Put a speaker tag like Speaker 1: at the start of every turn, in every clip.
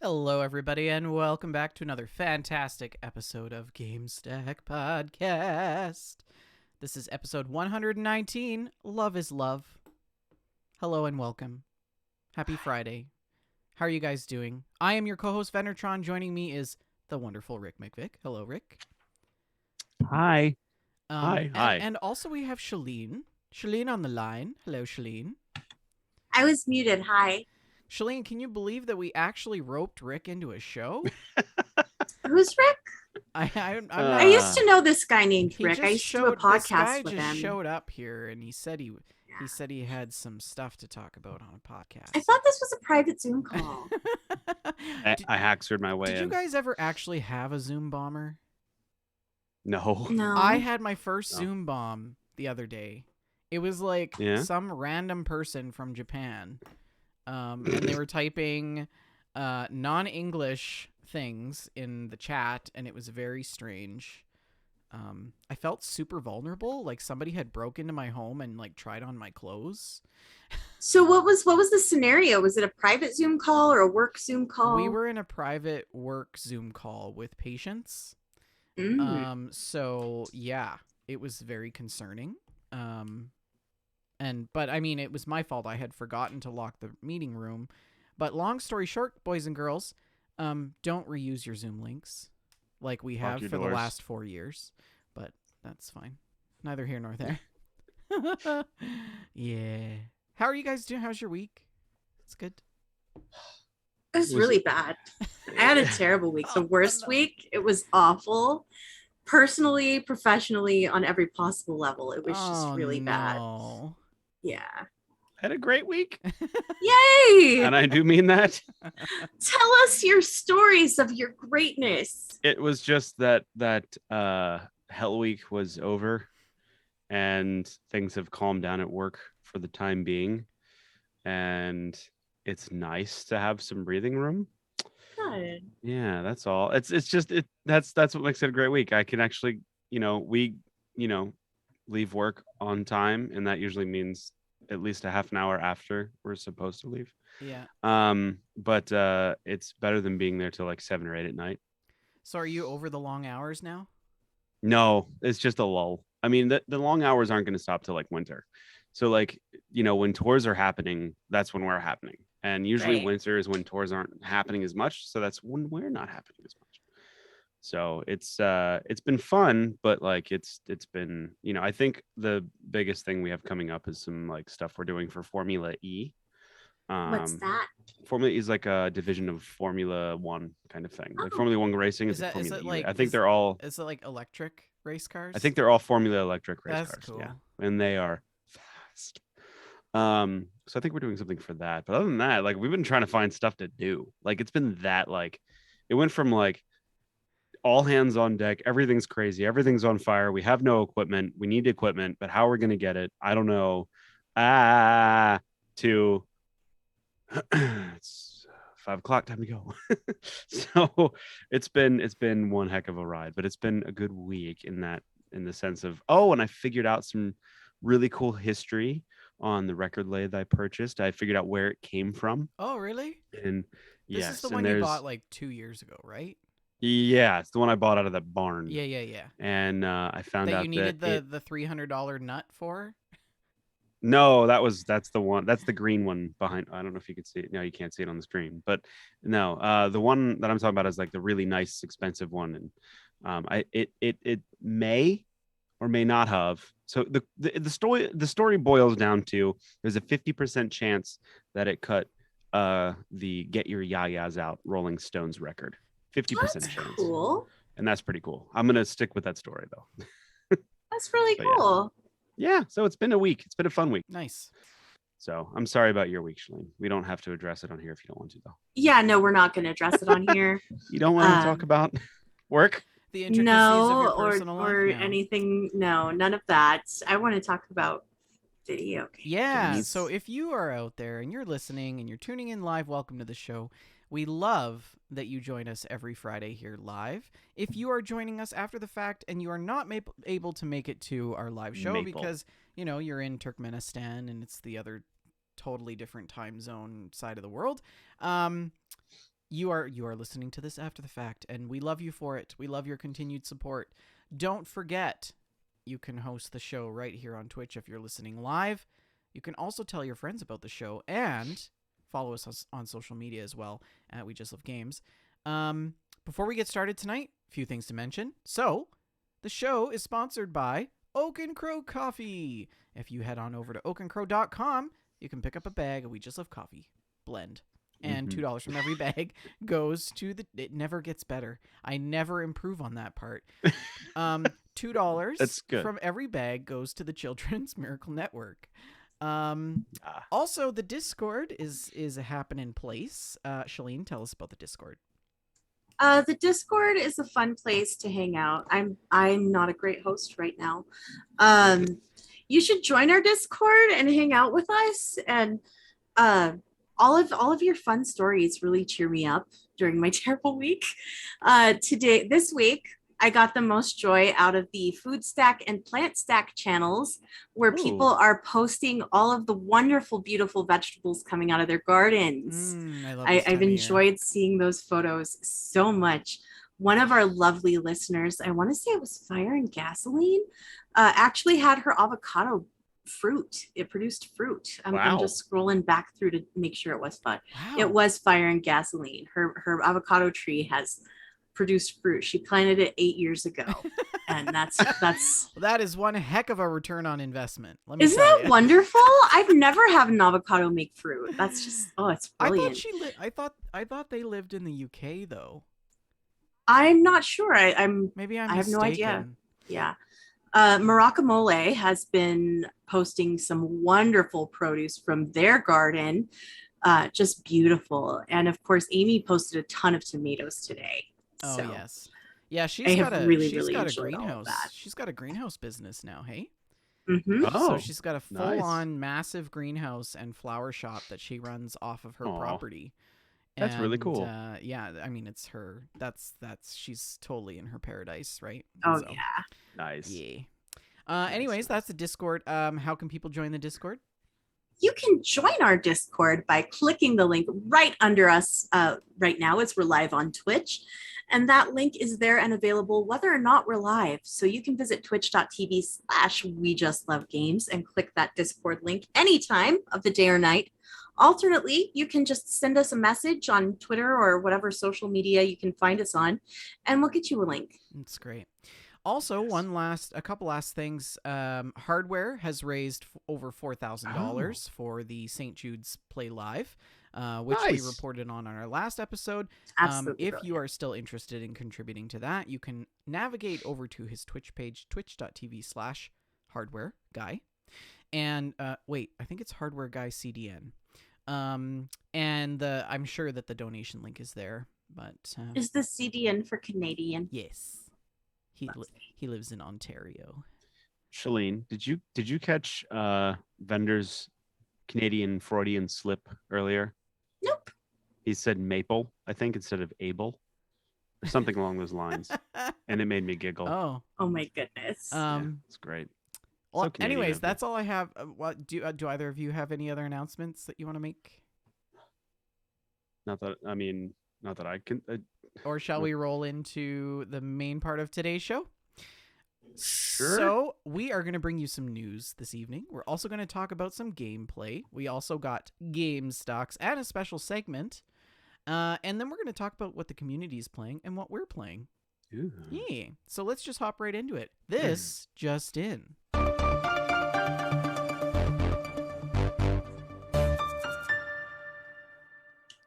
Speaker 1: Hello, everybody, and welcome back to another fantastic episode of GameStack Podcast. This is episode 119, Love is Love. Hello and welcome. Happy Friday. How are you guys doing? I am your co-host, Venertron. Joining me is the wonderful Rick McVick. Hello, Rick.
Speaker 2: Hi. Hi.
Speaker 1: And also we have Shalene. Shalene on the line. Hello, Shalene.
Speaker 3: I was muted. Hi.
Speaker 1: Shalene, can you believe that we actually roped Rick into a show?
Speaker 3: Who's Rick?
Speaker 1: I
Speaker 3: used to know this guy named Rick. I used to do a
Speaker 1: this
Speaker 3: podcast
Speaker 1: guy
Speaker 3: with
Speaker 1: just
Speaker 3: him.
Speaker 1: showed up here and he said he had some stuff to talk about on a podcast.
Speaker 3: I thought this was a private Zoom call.
Speaker 2: I hacksered my way
Speaker 1: Did
Speaker 2: in.
Speaker 1: you guys ever actually have a Zoom bomber?
Speaker 2: No.
Speaker 3: No.
Speaker 1: I had my first Zoom bomb the other day. It was like some random person from Japan. And they were typing non-English things in the chat, and it was very strange. I felt super vulnerable, like somebody had broke into my home and like tried on my clothes.
Speaker 3: So what was the scenario? Was it a private Zoom call or a work Zoom call?
Speaker 1: We were in a private work Zoom call with patients. So yeah, it was very concerning. But I mean, it was my fault. I had forgotten to lock the meeting room. But long story short, boys and girls, don't reuse your Zoom links like we have for the last 4 years. But that's fine. Neither here nor there. Yeah. How are you guys doing? How's your week? It's good.
Speaker 3: It was really bad. I had a terrible week. The worst week. It was awful. Personally, professionally, on every possible level. It was just really bad. Yeah.
Speaker 2: Had a great week.
Speaker 3: Yay!
Speaker 2: And I do mean that.
Speaker 3: Tell us your stories of your greatness.
Speaker 2: It was just that Hell Week was over and things have calmed down at work for the time being. And it's nice to have some breathing room.
Speaker 3: Good.
Speaker 2: Yeah, that's all. That's what makes it a great week. I can actually, we leave work on time, and that usually means at least a half an hour after we're supposed to leave.
Speaker 1: Yeah.
Speaker 2: But it's better than being there till like 7 or 8 at night.
Speaker 1: So are you over the long hours now?
Speaker 2: No, it's just a lull. I mean, the long hours aren't going to stop till like winter. So like, when tours are happening, that's when we're happening. And usually winter is when tours aren't happening as much. So that's when we're not happening as much. So it's been fun, but like it's been, I think the biggest thing we have coming up is some like stuff we're doing for Formula E.
Speaker 3: What's that?
Speaker 2: Formula E is like a division of Formula One kind of thing. Like Formula One racing is Formula E.
Speaker 1: Like,
Speaker 2: I think they're all.
Speaker 1: Is it like electric race cars?
Speaker 2: I think they're all Formula electric race
Speaker 1: That's
Speaker 2: cars.
Speaker 1: Cool.
Speaker 2: Yeah, and they are fast. So I think we're doing something for that. But other than that, like we've been trying to find stuff to do. Like it's been that like it went from like all hands on deck, everything's crazy, everything's on fire, we have no equipment, we need equipment, but how are we going to get it? I don't know. To it's 5 o'clock, time to go. So it's been one heck of a ride, but it's been a good week in the sense of and I figured out some really cool history on the record lathe I purchased. I figured out where it came from.
Speaker 1: Oh, really?
Speaker 2: And
Speaker 1: this is the one you bought like 2 years ago, right?
Speaker 2: Yeah, it's the one I bought out of that barn.
Speaker 1: Yeah.
Speaker 2: And I found out
Speaker 1: that you needed the $300 nut for.
Speaker 2: No, that's the one. That's the green one behind. I don't know if you can see it. No, you can't see it on the screen. But no, the one that I'm talking about is like the really nice, expensive one, and it may or may not have. So the story boils down to there's a 50% chance that it cut the Get Your Ya-Ya's Out Rolling Stones record. 50% chance.
Speaker 3: Cool.
Speaker 2: And that's pretty cool. I'm gonna stick with that story though.
Speaker 3: That's really cool.
Speaker 2: Yeah, so it's been a week. It's been a fun week.
Speaker 1: Nice.
Speaker 2: So I'm sorry about your week, Shalene. We don't have to address it on here if you don't want to, though.
Speaker 3: Yeah, no, we're not going to address it on here.
Speaker 2: You don't want to talk about work?
Speaker 1: The intricacies of your personal life?
Speaker 3: Or anything. No, none of that. I want to talk about video games.
Speaker 1: Yeah, so if you are out there and you're listening and you're tuning in live, welcome to the show. We love that you join us every Friday here live. If you are joining us after the fact and you are not able to make it to our live show because, you're in Turkmenistan and it's the other totally different time zone side of the world, you are listening to this after the fact, and we love you for it. We love your continued support. Don't forget, you can host the show right here on Twitch if you're listening live. You can also tell your friends about the show and follow us on social media as well at We Just Love Games. Before we get started tonight, a few things to mention. So, the show is sponsored by Oak and Crow Coffee. If you head on over to oakandcrow.com, you can pick up a bag of We Just Love Coffee blend. And $2 from every bag goes to the... It never gets better. I never improve on that part. $2
Speaker 2: That's good.
Speaker 1: from every bag goes to the Children's Miracle Network. Also, the Discord is a happening place. Shalene, tell us about the Discord.
Speaker 3: The Discord is a fun place to hang out. I'm not a great host right now. You should join our Discord and hang out with us. And all of your fun stories really cheer me up during my terrible week. This week, I got the most joy out of the Food Stack and Plant Stack channels, where people are posting all of the wonderful, beautiful vegetables coming out of their gardens. I've enjoyed seeing those photos so much. One of our lovely listeners, I want to say it was Fire and Gasoline, actually had her avocado fruit. It produced fruit. I'm just scrolling back through to make sure it was fun. Wow. It was Fire and Gasoline. Her avocado tree has produced fruit. She planted it 8 years ago, and that's
Speaker 1: well, that is one heck of a return on investment.
Speaker 3: Isn't that wonderful? I've never had an avocado make fruit. That's just it's brilliant.
Speaker 1: I thought they lived in the UK though.
Speaker 3: I'm not sure. I have no idea. Yeah. Marakamole has been posting some wonderful produce from their garden. Just beautiful. And of course, Amy posted a ton of tomatoes today.
Speaker 1: Oh,
Speaker 3: so
Speaker 1: yes. Yeah, she's got a greenhouse. She's got a greenhouse business now, hey?
Speaker 3: Mm-hmm.
Speaker 2: Oh,
Speaker 1: so she's got a full-on massive greenhouse and flower shop that she runs off of her property.
Speaker 2: That's really cool.
Speaker 1: Yeah, I mean, it's her. That's she's totally in her paradise, right?
Speaker 3: Oh, yeah.
Speaker 2: Nice.
Speaker 1: Yeah. Anyways, that's the Discord. How can people join the Discord?
Speaker 3: You can join our Discord by clicking the link right under us right now as we're live on Twitch. And that link is there and available whether or not we're live. So you can visit twitch.tv/WeJustLoveGames and click that Discord link anytime of the day or night. Alternately, you can just send us a message on Twitter or whatever social media you can find us on, and we'll get you a link.
Speaker 1: That's great. Also, a couple last things. Hardware has raised over $4,000 for the St. Jude's Play Live, which we reported on our last episode. If you are still interested in contributing to that, you can navigate over to his Twitch page, twitch.tv/hardwareguy. And I think it's Hardware Guy CDN. And I'm sure that the donation link is there. But
Speaker 3: is the CDN for Canadian?
Speaker 1: Yes. He lives in Ontario.
Speaker 2: Shalene, did you catch Vendor's Canadian Freudian slip earlier?
Speaker 3: Nope.
Speaker 2: He said maple, I think, instead of able, or something along those lines, and it made me giggle.
Speaker 3: Oh my goodness.
Speaker 2: It's great.
Speaker 1: Well, anyways, that's all I have. What do either of you have any other announcements that you want to make?
Speaker 2: Not that I can.
Speaker 1: Or shall we roll into the main part of today's show?
Speaker 2: Sure.
Speaker 1: So we are going to bring you some news this evening. We're also going to talk about some gameplay. We also got game stocks and a special segment. And then we're going to talk about what the community is playing and what we're playing.
Speaker 2: Ooh.
Speaker 1: Yeah. So let's just hop right into it. This just in.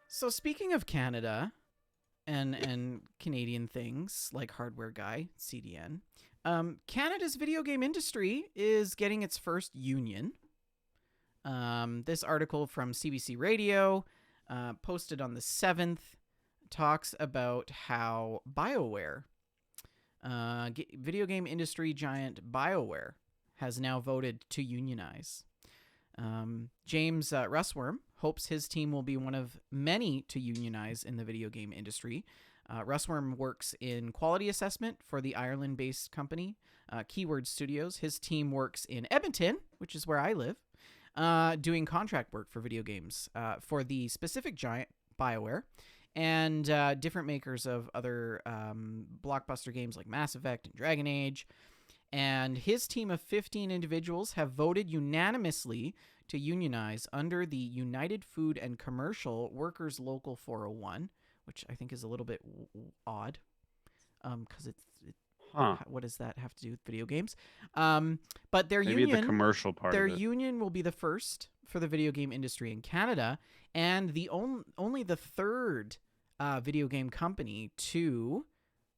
Speaker 1: So speaking of Canada and Canadian things like Hardware Guy, CDN, Canada's video game industry is getting its first union. This article from CBC Radio, posted on the 7th, talks about how BioWare, video game industry giant BioWare, has now voted to unionize. James Russworm hopes his team will be one of many to unionize in the video game industry. Russworm works in quality assessment for the Ireland-based company, Keyword Studios. His team works in Edmonton, which is where I live, doing contract work for video games for the specific giant BioWare. and different makers of other blockbuster games like Mass Effect and Dragon Age. And his team of 15 individuals have voted unanimously to unionize under the United Food and Commercial Workers Local 401, which I think is a little bit odd, because what does that have to do with video games? But their
Speaker 2: Maybe
Speaker 1: union,
Speaker 2: the commercial part
Speaker 1: their
Speaker 2: of it.
Speaker 1: union will be the first for the video game industry in Canada, and the only the third video game company to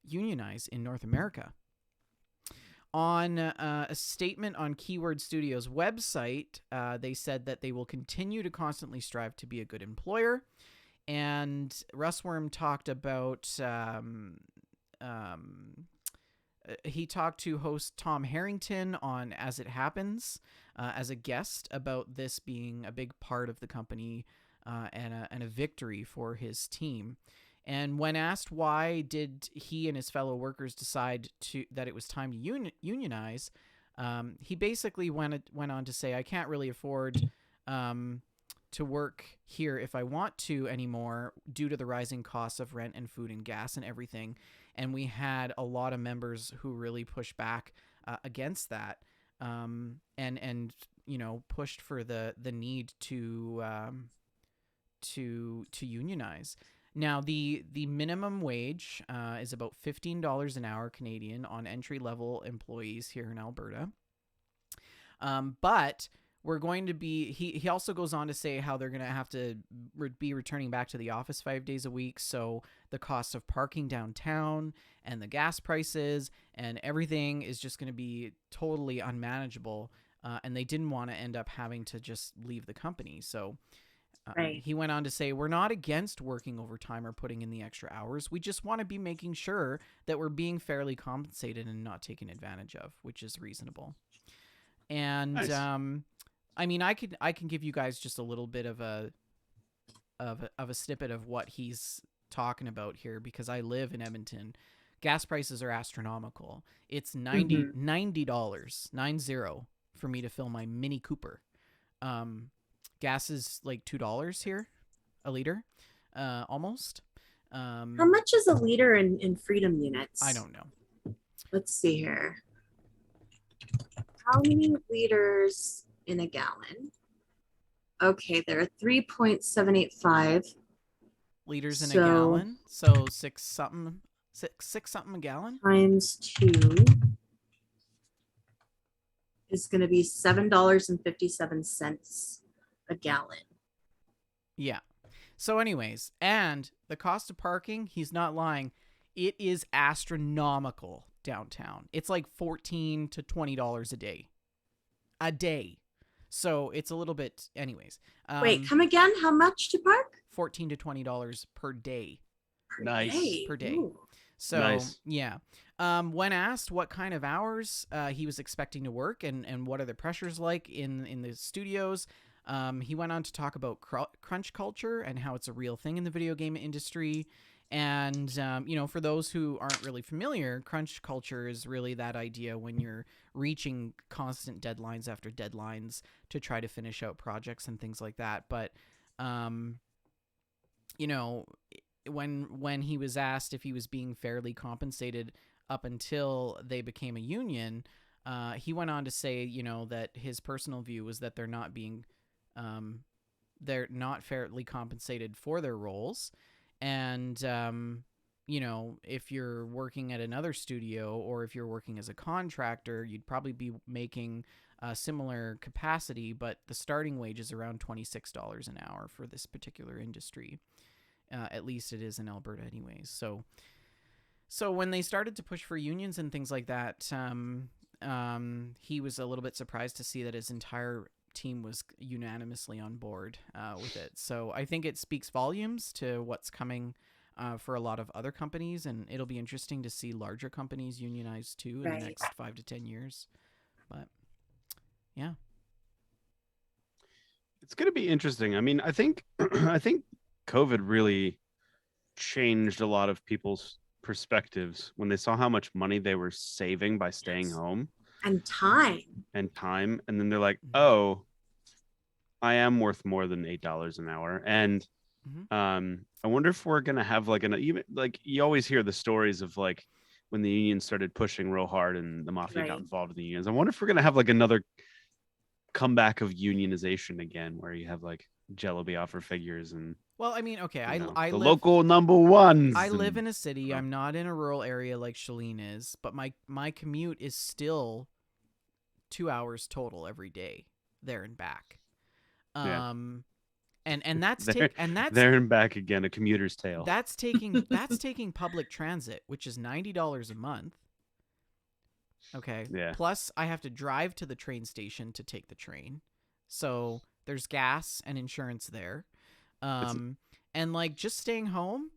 Speaker 1: unionize in North America. On a statement on Keyword Studios' website, they said that they will continue to constantly strive to be a good employer. And Russ Worm talked about... he talked to host Tom Harrington on As It Happens as a guest about this being a big part of the company and a victory for his team. And when asked why did he and his fellow workers decide that it was time to unionize, he basically went on to say, I can't really afford to work here if I want to anymore due to the rising costs of rent and food and gas and everything. And we had a lot of members who really pushed back against that and pushed for the need to unionize. Now, the minimum wage is about $15 an hour Canadian on entry-level employees here in Alberta. But we're going to be... He also goes on to say how they're going to have to be returning back to the office 5 days a week, so the cost of parking downtown and the gas prices and everything is just going to be totally unmanageable, and they didn't want to end up having to just leave the company, so...
Speaker 3: Right.
Speaker 1: He went on to say, we're not against working overtime or putting in the extra hours. We just want to be making sure that we're being fairly compensated and not taken advantage of, which is reasonable. And
Speaker 2: nice.
Speaker 1: I mean, I can give you guys just a little bit of a snippet of what he's talking about here, because I live in Edmonton. Gas prices are astronomical. It's $90 for me to fill my Mini Cooper. Gas is like $2 here, a liter, almost.
Speaker 3: How much is a liter in freedom units?
Speaker 1: I don't know.
Speaker 3: Let's see here. How many liters in a gallon? Okay, there are 3.785
Speaker 1: liters in a gallon. So six something a gallon
Speaker 3: times 2 is going to be $7.57 a gallon.
Speaker 1: Yeah. So anyways, and the cost of parking, he's not lying, it is astronomical downtown. It's like $14 to $20 a day. So it's a little bit, anyways.
Speaker 3: Wait, come again? How much to park?
Speaker 1: $14 to $20 per day.
Speaker 2: Nice.
Speaker 1: Per day.
Speaker 3: Ooh.
Speaker 1: So
Speaker 2: nice.
Speaker 1: Yeah. When asked what kind of hours he was expecting to work and what are the pressures like in the studios, he went on to talk about crunch culture and how it's a real thing in the video game industry. And, for those who aren't really familiar, crunch culture is really that idea when you're reaching constant deadlines after deadlines to try to finish out projects and things like that. But, when he was asked if he was being fairly compensated up until they became a union, he went on to say, that his personal view was that they're not fairly compensated for their roles. And, if you're working at another studio or if you're working as a contractor, you'd probably be making a similar capacity, but the starting wage is around $26 an hour for this particular industry. At least it is in Alberta anyways. So when they started to push for unions and things like that, he was a little bit surprised to see that his entire team was unanimously on board with it. So I think it speaks volumes to what's coming for a lot of other companies, and it'll be interesting to see larger companies unionize too in the next 5 to 10 years. But yeah,
Speaker 2: it's going to be interesting. I mean, I think COVID really changed a lot of people's perspectives when they saw how much money they were saving by staying home.
Speaker 3: And time.
Speaker 2: And then they're like, oh, I am worth more than $8 an hour. And I wonder if we're gonna have like even like you always hear the stories of like when the unions started pushing real hard and the mafia got involved in the unions. I wonder if we're gonna have like another comeback of unionization again, where you have like Jello Biafra figures and.
Speaker 1: Well, I mean, okay, I
Speaker 2: The
Speaker 1: live
Speaker 2: local number ones.
Speaker 1: I live in a city. I'm not in a rural area like Shalene is, but my commute is still 2 hours total every day, there and back.
Speaker 2: Yeah.
Speaker 1: And that's
Speaker 2: there and back again, a commuter's tale.
Speaker 1: That's taking public transit, which is $90 a month. Okay.
Speaker 2: Yeah.
Speaker 1: Plus, I have to drive to the train station to take the train, so there's gas and insurance there. And like just staying home,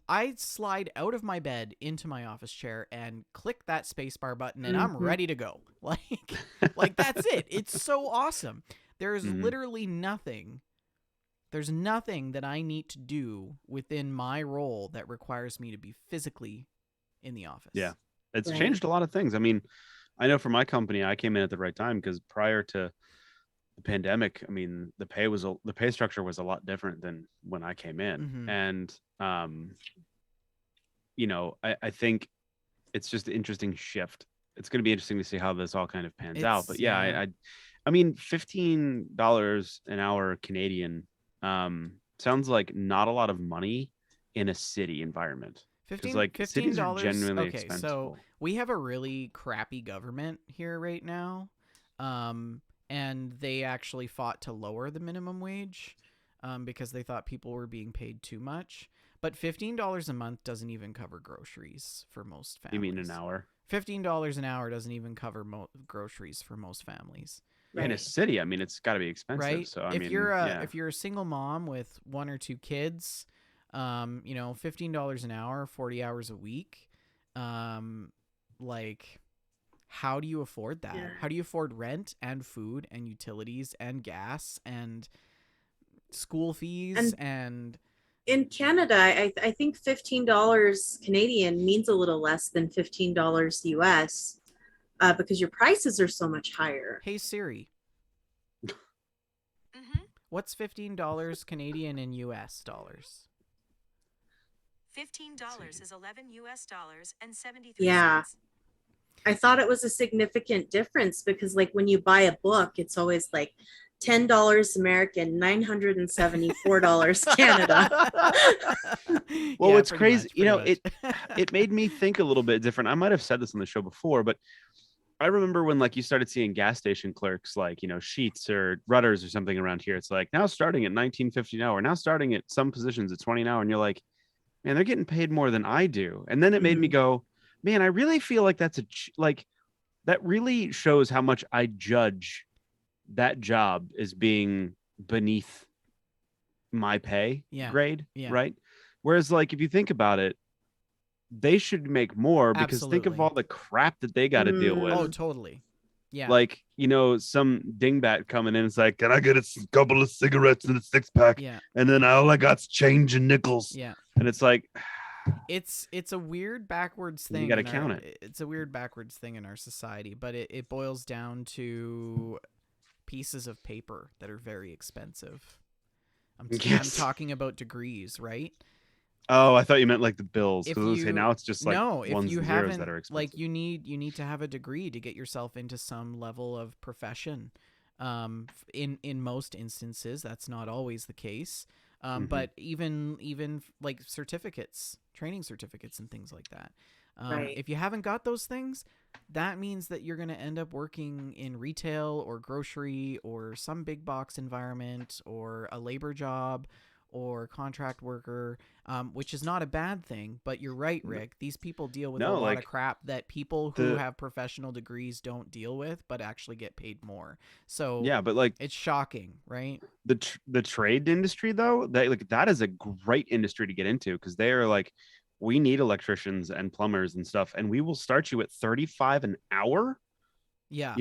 Speaker 1: I slide out of my bed into my office chair and click that spacebar button, and I'm ready to go. Like that's it. It's so awesome. There is literally nothing. There's nothing that I need to do within my role that requires me to be physically in the office.
Speaker 2: Yeah, it's changed a lot of things. I mean, I know for my company, I came in at the right time because prior to the pandemic, I mean, the pay structure was a lot different than when I came in. And, I think it's just an interesting shift. It's going to be interesting to see how this all kind of pans out. But yeah, I mean, $15 an hour Canadian sounds like not a lot of money in a city environment. $15 cities are genuinely expensive.
Speaker 1: So we have a really crappy government here right now. And they actually fought to lower the minimum wage because they thought people were being paid too much. But $15 a month doesn't even cover groceries for most families.
Speaker 2: You mean an hour?
Speaker 1: $15 an hour doesn't even cover groceries for most families.
Speaker 2: Right. In a city, I mean, it's got to be expensive.
Speaker 1: Right.
Speaker 2: So
Speaker 1: if you're a single mom with 1 or 2 kids, $15 an hour, 40 hours a week, like. How do you afford that? Yeah. How do you afford rent and food and utilities and gas and school fees and
Speaker 3: in Canada, I think $15 Canadian means a little less than $15 US because your prices are so much higher.
Speaker 1: Hey Siri. What's $15 Canadian in US dollars?
Speaker 4: $15 is 11 US dollars and 73
Speaker 3: yeah.
Speaker 4: cents.
Speaker 3: I thought it was a significant difference because like when you buy a book, it's always like $10 American, $974 Canada.
Speaker 2: Well, it's crazy. Much. It made me think a little bit different. I might have said this on the show before, but I remember when like you started seeing gas station clerks like, Sheets or Rudders or something around here. It's like now starting at $19.50 an hour, now starting at some positions at $20 an hour. And you're like, man, they're getting paid more than I do. And then it made me go, man, I really feel like that's that really shows how much I judge that job as being beneath my pay grade. Yeah. Right. Whereas like, if you think about it, they should make more because think of all the crap that they got to deal with.
Speaker 1: Oh, totally. Yeah.
Speaker 2: Like, some dingbat coming in. It's like, can I get a couple of cigarettes and a 6-pack?
Speaker 1: Yeah.
Speaker 2: And then all I got's change and nickels.
Speaker 1: Yeah.
Speaker 2: And it's like,
Speaker 1: it's a weird backwards thing.
Speaker 2: You got to count it.
Speaker 1: It's a weird backwards thing in our society, but it boils down to pieces of paper that are very expensive. I'm talking about degrees, right?
Speaker 2: Oh, I thought you meant like the bills. Because now it's just like ones and zeros that are expensive.
Speaker 1: Like you need to have a degree to get yourself into some level of profession. In most instances, that's not always the case. But even like certificates, training certificates and things like that. If you haven't got those things, that means that you're going to end up working in retail or grocery or some big box environment or a labor job or contract worker, which is not a bad thing. But you're right, Rick. These people deal with a lot of crap that people who have professional degrees don't deal with, but actually get paid more. So
Speaker 2: yeah, but like
Speaker 1: it's shocking, right?
Speaker 2: The trade industry though, that is a great industry to get into because they are like, we need electricians and plumbers and stuff, and we will start you at $35 an hour.
Speaker 1: Yeah,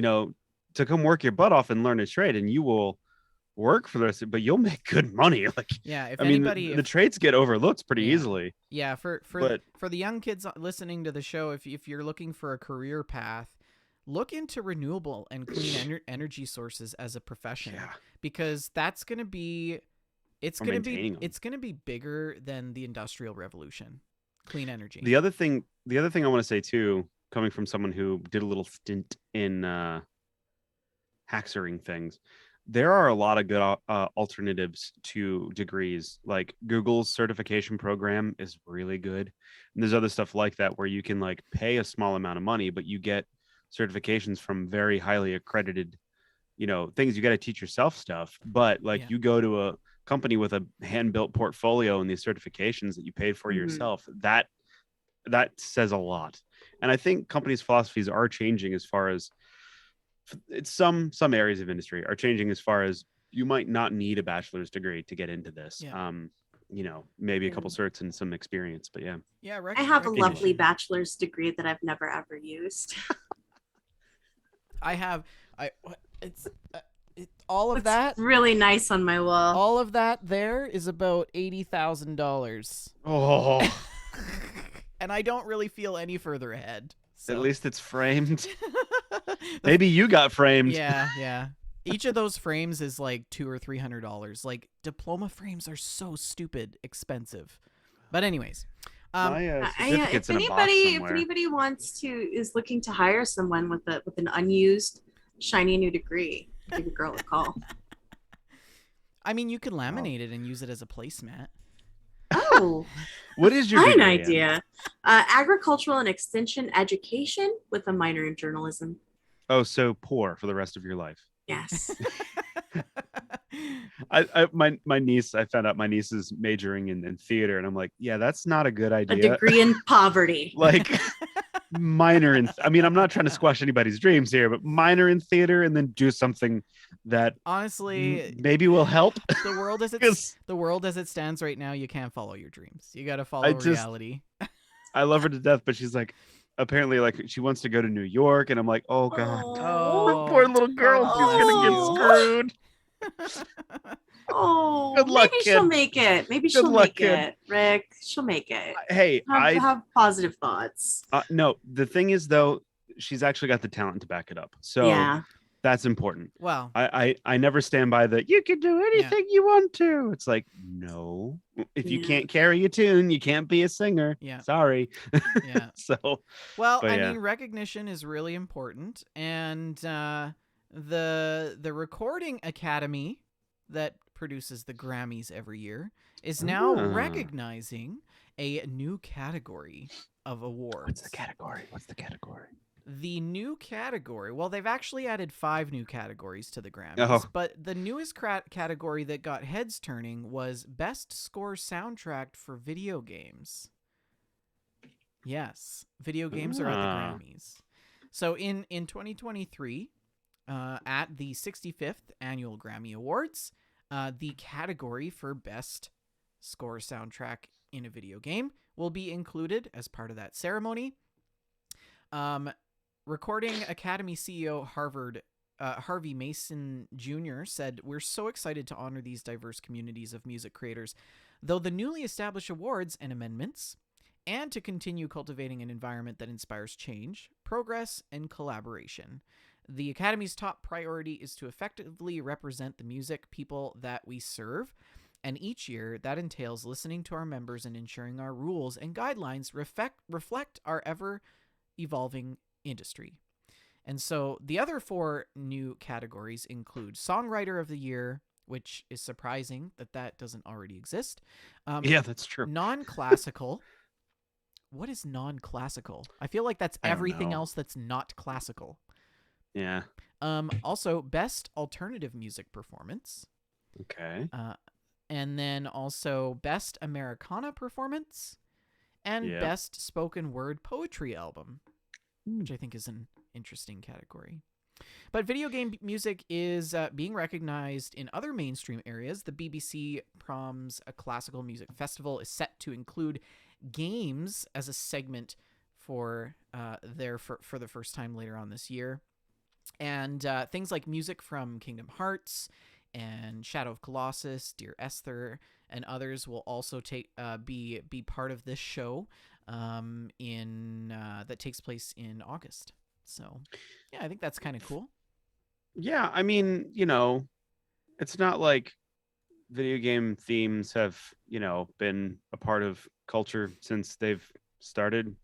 Speaker 2: to come work your butt off and learn a trade, and you will work for the rest, but you'll make good money. Like,
Speaker 1: yeah,
Speaker 2: the trades get overlooked pretty easily.
Speaker 1: Yeah, for the young kids listening to the show, if you're looking for a career path, look into renewable and clean energy sources as a profession, because that's going to be It's gonna be bigger than the Industrial Revolution. Clean energy.
Speaker 2: The other thing I want to say too, coming from someone who did a little stint in haxering things, there are a lot of good alternatives to degrees. Like Google's certification program is really good, and there's other stuff like that where you can like pay a small amount of money, but you get certifications from very highly accredited, things. You got to teach yourself stuff, but like you go to a company with a hand-built portfolio and these certifications that you paid for yourself, that says a lot. And I think companies' philosophies are changing as far as it's some areas of industry are changing as far as you might not need a bachelor's degree to get into this. Maybe a couple certs and some experience, but yeah.
Speaker 3: I have a lovely bachelor's degree that I've never ever used.
Speaker 1: It's all of that
Speaker 3: really nice on my wall.
Speaker 1: All of that there is about $80,000.
Speaker 2: Oh.
Speaker 1: And I don't really feel any further ahead. So.
Speaker 2: At least it's framed. Maybe you got framed.
Speaker 1: Yeah. Each of those frames is like $200 or $300. Like diploma frames are so stupid expensive. But anyways,
Speaker 3: if anybody is looking to hire someone with an unused shiny new degree, give a girl a call.
Speaker 1: I mean, you could laminate it and use it as a placemat.
Speaker 3: Oh,
Speaker 2: what is your
Speaker 3: fine idea? Agricultural and extension education with a minor in journalism.
Speaker 2: Oh, so poor for the rest of your life.
Speaker 3: Yes.
Speaker 2: My niece, I found out my niece is majoring in theater, and I'm like, yeah, that's not a good idea.
Speaker 3: A degree in poverty.
Speaker 2: Like minor in, I mean, I'm not trying to squash anybody's dreams here, but minor in theater and then do something that
Speaker 1: honestly
Speaker 2: maybe will help.
Speaker 1: The world as it stands right now, you can't follow your dreams. You got to follow reality.
Speaker 2: I love her to death, but she's like, apparently, like she wants to go to New York, and I'm like, oh god, poor little girl, she's gonna get screwed. Good luck,
Speaker 3: maybe
Speaker 2: kid.
Speaker 3: She'll make it. Maybe she'll make it, Rick. She'll make it.
Speaker 2: Hey,
Speaker 3: I have positive thoughts.
Speaker 2: No, the thing is though, she's actually got the talent to back it up. So
Speaker 3: yeah.
Speaker 2: That's important.
Speaker 1: Wow.
Speaker 2: I never stand by the you can do anything you want to. It's like, no. If you can't carry a tune, you can't be a singer.
Speaker 1: Yeah.
Speaker 2: Sorry.
Speaker 1: Yeah.
Speaker 2: So
Speaker 1: well, I mean, recognition is really important. And the Recording Academy that produces the Grammys every year is now recognizing a new category of awards.
Speaker 2: What's the category?
Speaker 1: The new category, well, they've actually added 5 new categories to the Grammys, but the newest category that got heads turning was Best Score Soundtrack for Video Games. Yes, video games are at the Grammys. So in 2023, at the 65th Annual Grammy Awards, the category for Best Score Soundtrack in a Video Game will be included as part of that ceremony. Recording Academy CEO Harvey Mason Jr. said, "We're so excited to honor these diverse communities of music creators, though the newly established awards and amendments, and to continue cultivating an environment that inspires change, progress, and collaboration. The Academy's top priority is to effectively represent the music people that we serve, and each year that entails listening to our members and ensuring our rules and guidelines reflect our ever-evolving industry." And so the other 4 new categories include Songwriter of the Year, which is surprising that doesn't already exist.
Speaker 2: Yeah, that's true.
Speaker 1: Non-classical. What is non-classical? I feel like that's everything else that's not classical.
Speaker 2: Yeah.
Speaker 1: Also, Best Alternative Music Performance.
Speaker 2: Okay.
Speaker 1: And then also Best Americana Performance and Best Spoken Word Poetry Album, which I think is an interesting category. But video game music is being recognized in other mainstream areas. The BBC Proms, a classical music festival, is set to include games as a segment for the first time later on this year. And things like music from Kingdom Hearts and Shadow of Colossus, Dear Esther, and others will also be part of this show that takes place in August. So, yeah, I think that's kind of cool.
Speaker 2: Yeah, I mean, it's not like video game themes have, been a part of culture since they've started.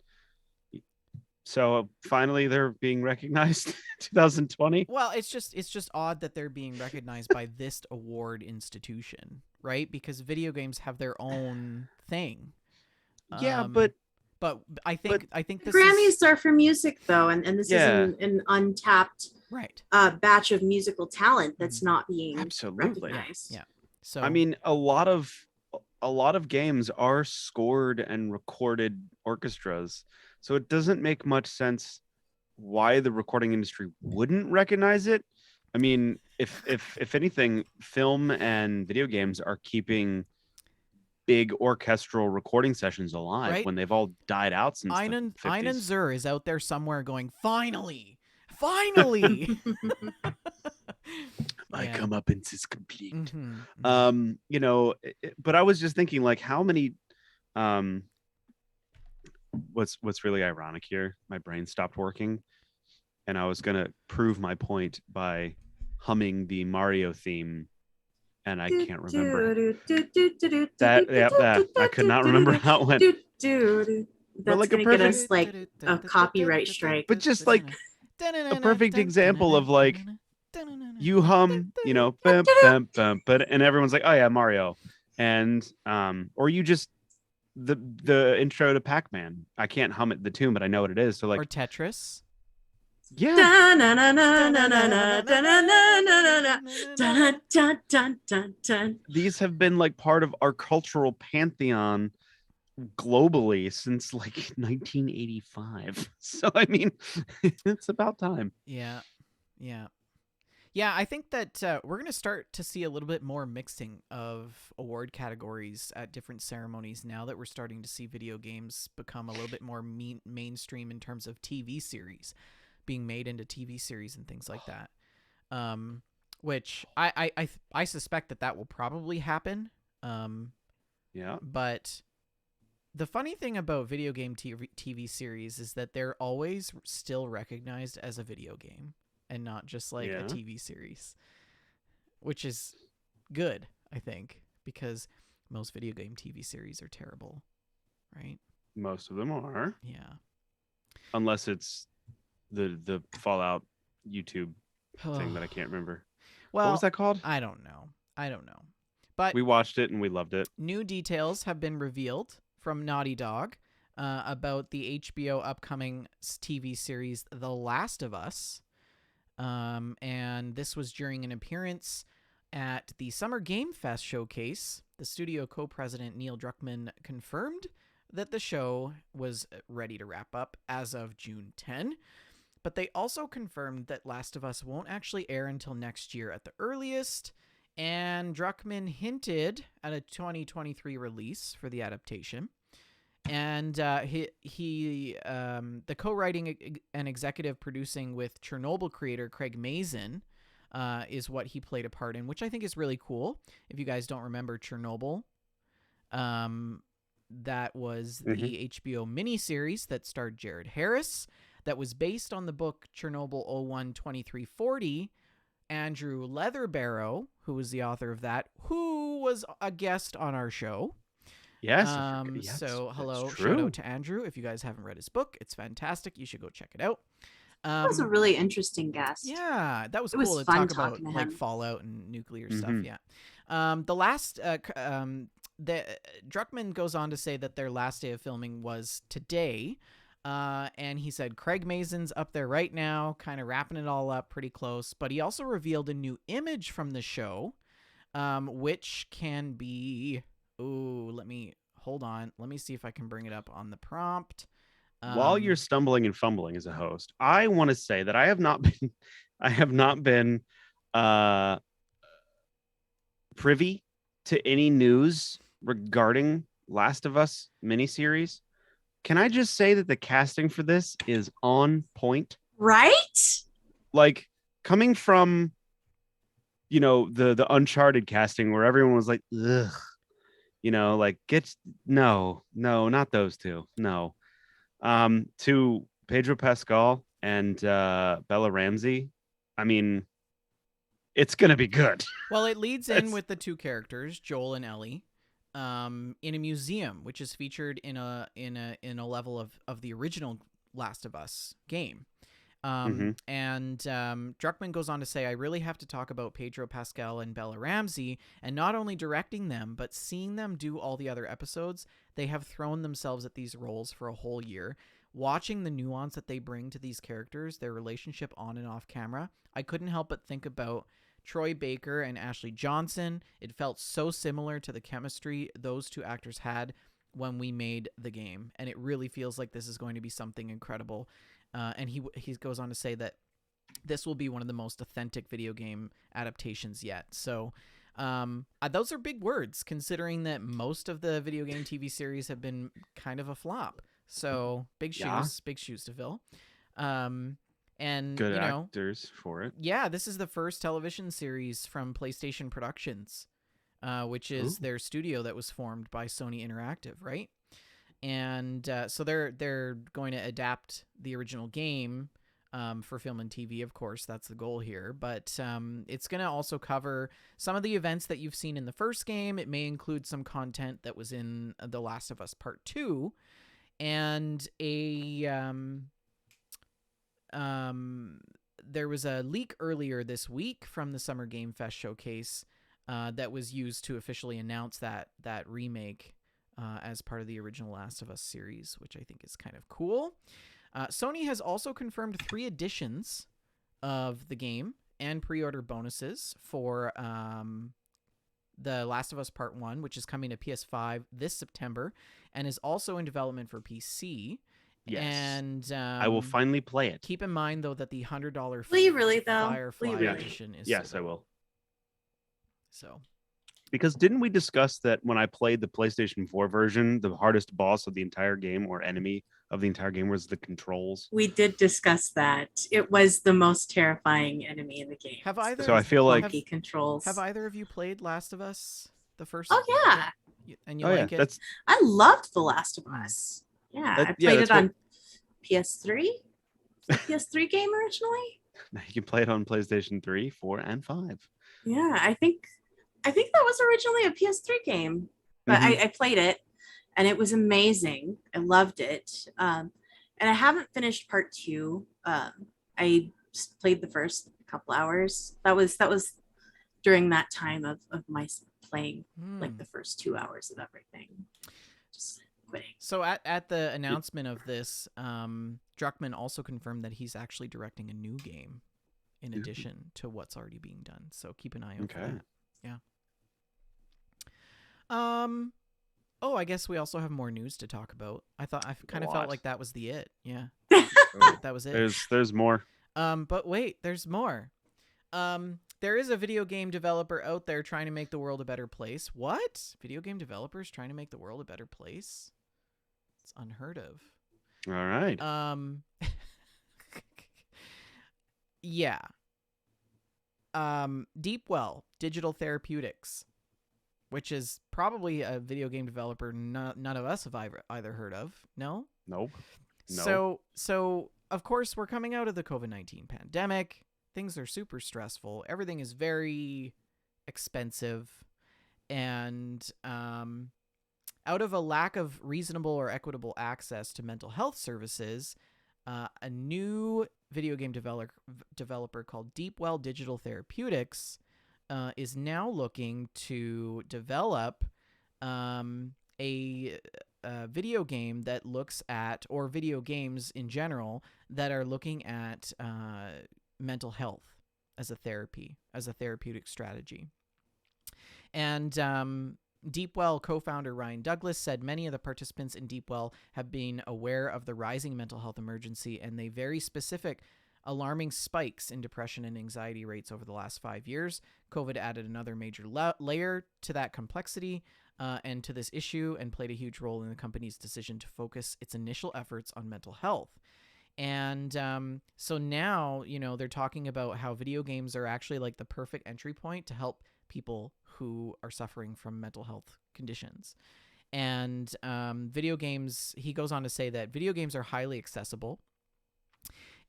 Speaker 2: So finally they're being recognized in 2020.
Speaker 1: Well, it's just odd that they're being recognized by this award institution, right? Because video games have their own thing.
Speaker 2: Yeah, but
Speaker 1: I think this
Speaker 3: Grammys are for music though, and this is an untapped
Speaker 1: right
Speaker 3: batch of musical talent that's not being
Speaker 2: absolutely
Speaker 3: recognized.
Speaker 1: Yeah. So
Speaker 2: I mean, a lot of games are scored and recorded orchestras, so it doesn't make much sense why the recording industry wouldn't recognize it. I mean, if anything, film and video games are keeping big orchestral recording sessions alive when they've all died out since the 50s.
Speaker 1: Einan Zur is out there somewhere going, finally.
Speaker 2: My comeuppance is complete. But I was just thinking, like, how many what's really ironic here, my brain stopped working and I was gonna prove my point by humming the Mario theme, and I can't remember that. I could not remember how it went.
Speaker 3: That's like gonna get us like a copyright strike.
Speaker 2: But just like a perfect example of like, you hum, bum, bum, bum, but and everyone's like, oh yeah, Mario, and or you just the intro to Pac-Man. I can't hum it the tune, but I know what it is. So like,
Speaker 1: or Tetris.
Speaker 2: Yeah. These have been like part of our cultural pantheon globally since like 1985. So I mean, it's about time.
Speaker 1: Yeah. I think that we're going to start to see a little bit more mixing of award categories at different ceremonies now that we're starting to see video games become a little bit more mainstream in terms of TV series being made into TV series and things like that. Which I suspect that will probably happen.
Speaker 2: Yeah.
Speaker 1: But the funny thing about video game TV series is that they're always still recognized as a video game and not just like a TV series, which is good, I think, because most video game TV series are terrible, right?
Speaker 2: Most of them are.
Speaker 1: Yeah.
Speaker 2: Unless it's the Fallout YouTube thing that I can't remember.
Speaker 1: Well,
Speaker 2: what was that called?
Speaker 1: I don't know. But
Speaker 2: we watched it and we loved it.
Speaker 1: New details have been revealed from Naughty Dog about the HBO upcoming TV series The Last of Us. And this was during an appearance at the Summer Game Fest showcase. The studio co-president Neil Druckmann confirmed that the show was ready to wrap up as of June 10. But they also confirmed that Last of Us won't actually air until next year at the earliest. And Druckmann hinted at a 2023 release for the adaptation. And the co-writing and executive producing with Chernobyl creator Craig Mazin is what he played a part in, which I think is really cool. If you guys don't remember Chernobyl, that was the HBO miniseries that starred Jared Harris, that was based on the book Chernobyl 01-2340. Andrew Leatherbarrow, who was the author of that, who was a guest on our show.
Speaker 2: Yes.
Speaker 1: So hello, shout out to Andrew. If you guys haven't read his book, it's fantastic. You should go check it out.
Speaker 3: That was a really interesting guest.
Speaker 1: Yeah, that was cool to talk about like Fallout and nuclear stuff. Yeah. The last Druckmann goes on to say that their last day of filming was today. And he said Craig Mazin's up there right now, kind of wrapping it all up pretty close. But he also revealed a new image from the show, which can be... Ooh, hold on. Let me see if I can bring it up on the prompt.
Speaker 2: While you're stumbling and fumbling as a host, I want to say that I have not been privy to any news regarding Last of Us miniseries. Can I just say that the casting for this is on point?
Speaker 3: Right?
Speaker 2: Like, coming from, the Uncharted casting where everyone was like, ugh, like, no, not those two. No. To Pedro Pascal and Bella Ramsey. I mean, it's gonna be good.
Speaker 1: Well, it leads in with the two characters, Joel and Ellie, in a museum, which is featured in a level of the original Last of Us game. And Druckmann goes on to say, I really have to talk about Pedro Pascal and Bella Ramsey, and not only directing them, but seeing them do all the other episodes. They have thrown themselves at these roles for a whole year. Watching the nuance that they bring to these characters, their relationship on and off camera, I couldn't help but think about Troy Baker and Ashley Johnson. It felt so similar to the chemistry those two actors had when we made the game, and it really feels like this is going to be something incredible. And he goes on to say that this will be one of the most authentic video game adaptations yet. So those are big words, considering that most of the video game TV series have been kind of a flop. So big shoes to fill. And
Speaker 2: good actors for it.
Speaker 1: Yeah, this is the first television series from PlayStation Productions, which is their studio that was formed by Sony Interactive, right? And so they're going to adapt the original game for film and TV, of course. That's the goal here. But it's going to also cover some of the events that you've seen in the first game. It may include some content that was in The Last of Us Part 2. And there was a leak earlier this week from the Summer Game Fest showcase that was used to officially announce that remake as part of the original Last of Us series, which I think is kind of cool. Sony has also confirmed 3 editions of the game and pre-order bonuses for The Last of Us Part 1, which is coming to PS5 this September and is also in development for PC.
Speaker 2: Yes.
Speaker 1: And
Speaker 2: I will finally play it.
Speaker 1: Keep in mind, though, that the $100
Speaker 3: Will you really, though?
Speaker 1: Firefly
Speaker 3: Will you really?
Speaker 1: edition is
Speaker 2: Yes, I will.
Speaker 1: So,
Speaker 2: because didn't we discuss that when I played the PlayStation 4 version, the hardest boss of the entire game or enemy of the entire game was the controls?
Speaker 3: We did discuss that. It was the most terrifying enemy in the game.
Speaker 1: Have either?
Speaker 2: So I feel like
Speaker 3: controls.
Speaker 1: Have either of you played Last of Us, the first?
Speaker 3: Oh yeah.
Speaker 1: And you like it?
Speaker 3: I loved The Last of Us. Yeah, I played it on PS3. PS3 game originally.
Speaker 2: You can play it on PlayStation 3, 4, and 5.
Speaker 3: Yeah, I think that was originally a PS3 game, but I played it, and it was amazing. I loved it. And I haven't finished part 2. I just played the first couple hours. That was during that time of my playing like the first 2 hours of everything. Just quitting.
Speaker 1: So at the announcement of this, Druckmann also confirmed that he's actually directing a new game in addition to what's already being done. So keep an eye out for that. Yeah. Oh, I guess we also have more news to talk about. I kind of felt like that was the it. Yeah. That was it.
Speaker 2: There's more.
Speaker 1: But wait, there's more. There is a video game developer out there trying to make the world a better place. What? Video game developers trying to make the world a better place? It's unheard of.
Speaker 2: All right.
Speaker 1: Yeah. Deepwell Digital Therapeutics, which is probably a video game developer none of us have either heard of. No?
Speaker 2: Nope.
Speaker 1: No. So of course we're coming out of the COVID-19 pandemic. Things are super stressful. Everything is very expensive. And out of a lack of reasonable or equitable access to mental health services, a new video game developer called Deepwell Digital Therapeutics is now looking to develop a video game that looks at, or video games in general, that are looking at mental health as a therapeutic strategy. And Deepwell co-founder Ryan Douglas said many of the participants in Deepwell have been aware of the rising mental health emergency and the very specific alarming spikes in depression and anxiety rates over the last 5 years. COVID added another major layer to that complexity and to this issue, and played a huge role in the company's decision to focus its initial efforts on mental health. And so now, they're talking about how video games are actually like the perfect entry point to help people who are suffering from mental health conditions. And video games, he goes on to say that video games are highly accessible,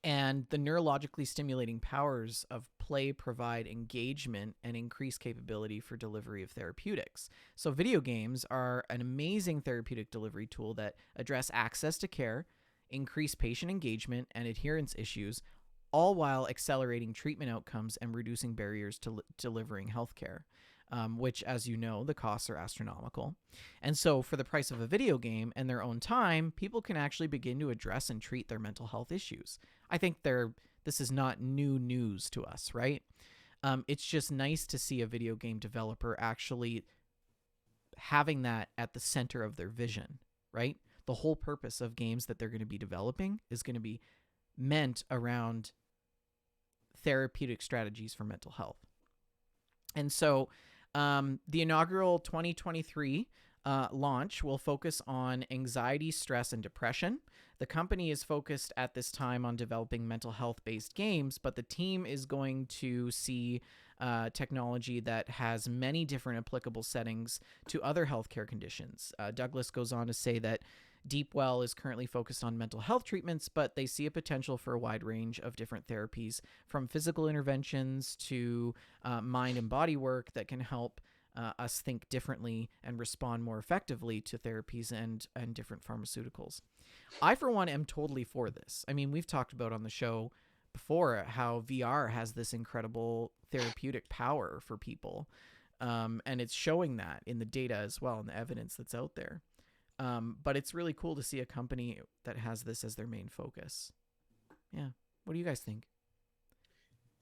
Speaker 1: And the neurologically stimulating powers of play provide engagement and increased capability for delivery of therapeutics. So video games are an amazing therapeutic delivery tool that address access to care, increase patient engagement and adherence issues, all while accelerating treatment outcomes and reducing barriers to delivering healthcare. Which, as you know, the costs are astronomical. And so for the price of a video game and their own time, people can actually begin to address and treat their mental health issues. I think this is not new news to us, right? It's just nice to see a video game developer actually having that at the center of their vision, right? The whole purpose of games that they're going to be developing is going to be meant around therapeutic strategies for mental health. And so the inaugural 2023 launch will focus on anxiety, stress, and depression. The company is focused at this time on developing mental health-based games, but the team is going to see technology that has many different applicable settings to other healthcare conditions. Douglas goes on to say that Deepwell is currently focused on mental health treatments, but they see a potential for a wide range of different therapies, from physical interventions to mind and body work that can help us think differently and respond more effectively to therapies and different pharmaceuticals. I, for one, am totally for this. I mean, we've talked about on the show before how VR has this incredible therapeutic power for people, and it's showing that in the data as well and the evidence that's out there. But it's really cool to see a company that has this as their main focus. Yeah. What do you guys think?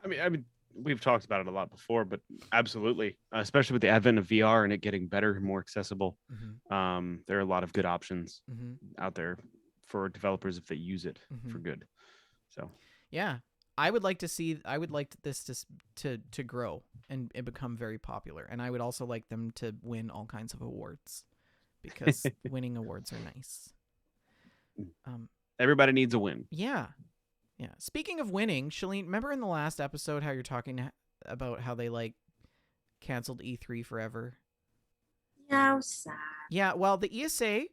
Speaker 2: I mean, we've talked about it a lot before, but absolutely, especially with the advent of VR and it getting better and more accessible.
Speaker 1: Mm-hmm.
Speaker 2: There are a lot of good options
Speaker 1: Mm-hmm.
Speaker 2: out there for developers if they use it for good. So,
Speaker 1: yeah, I would like this to grow and become very popular. And I would also like them to win all kinds of awards, because winning awards are nice.
Speaker 2: Everybody needs a win.
Speaker 1: Yeah. Yeah. Speaking of winning, Shalene, remember in the last episode how you're talking about how they canceled E3 forever?
Speaker 3: Yeah, it was sad.
Speaker 1: Yeah. Well, the ESA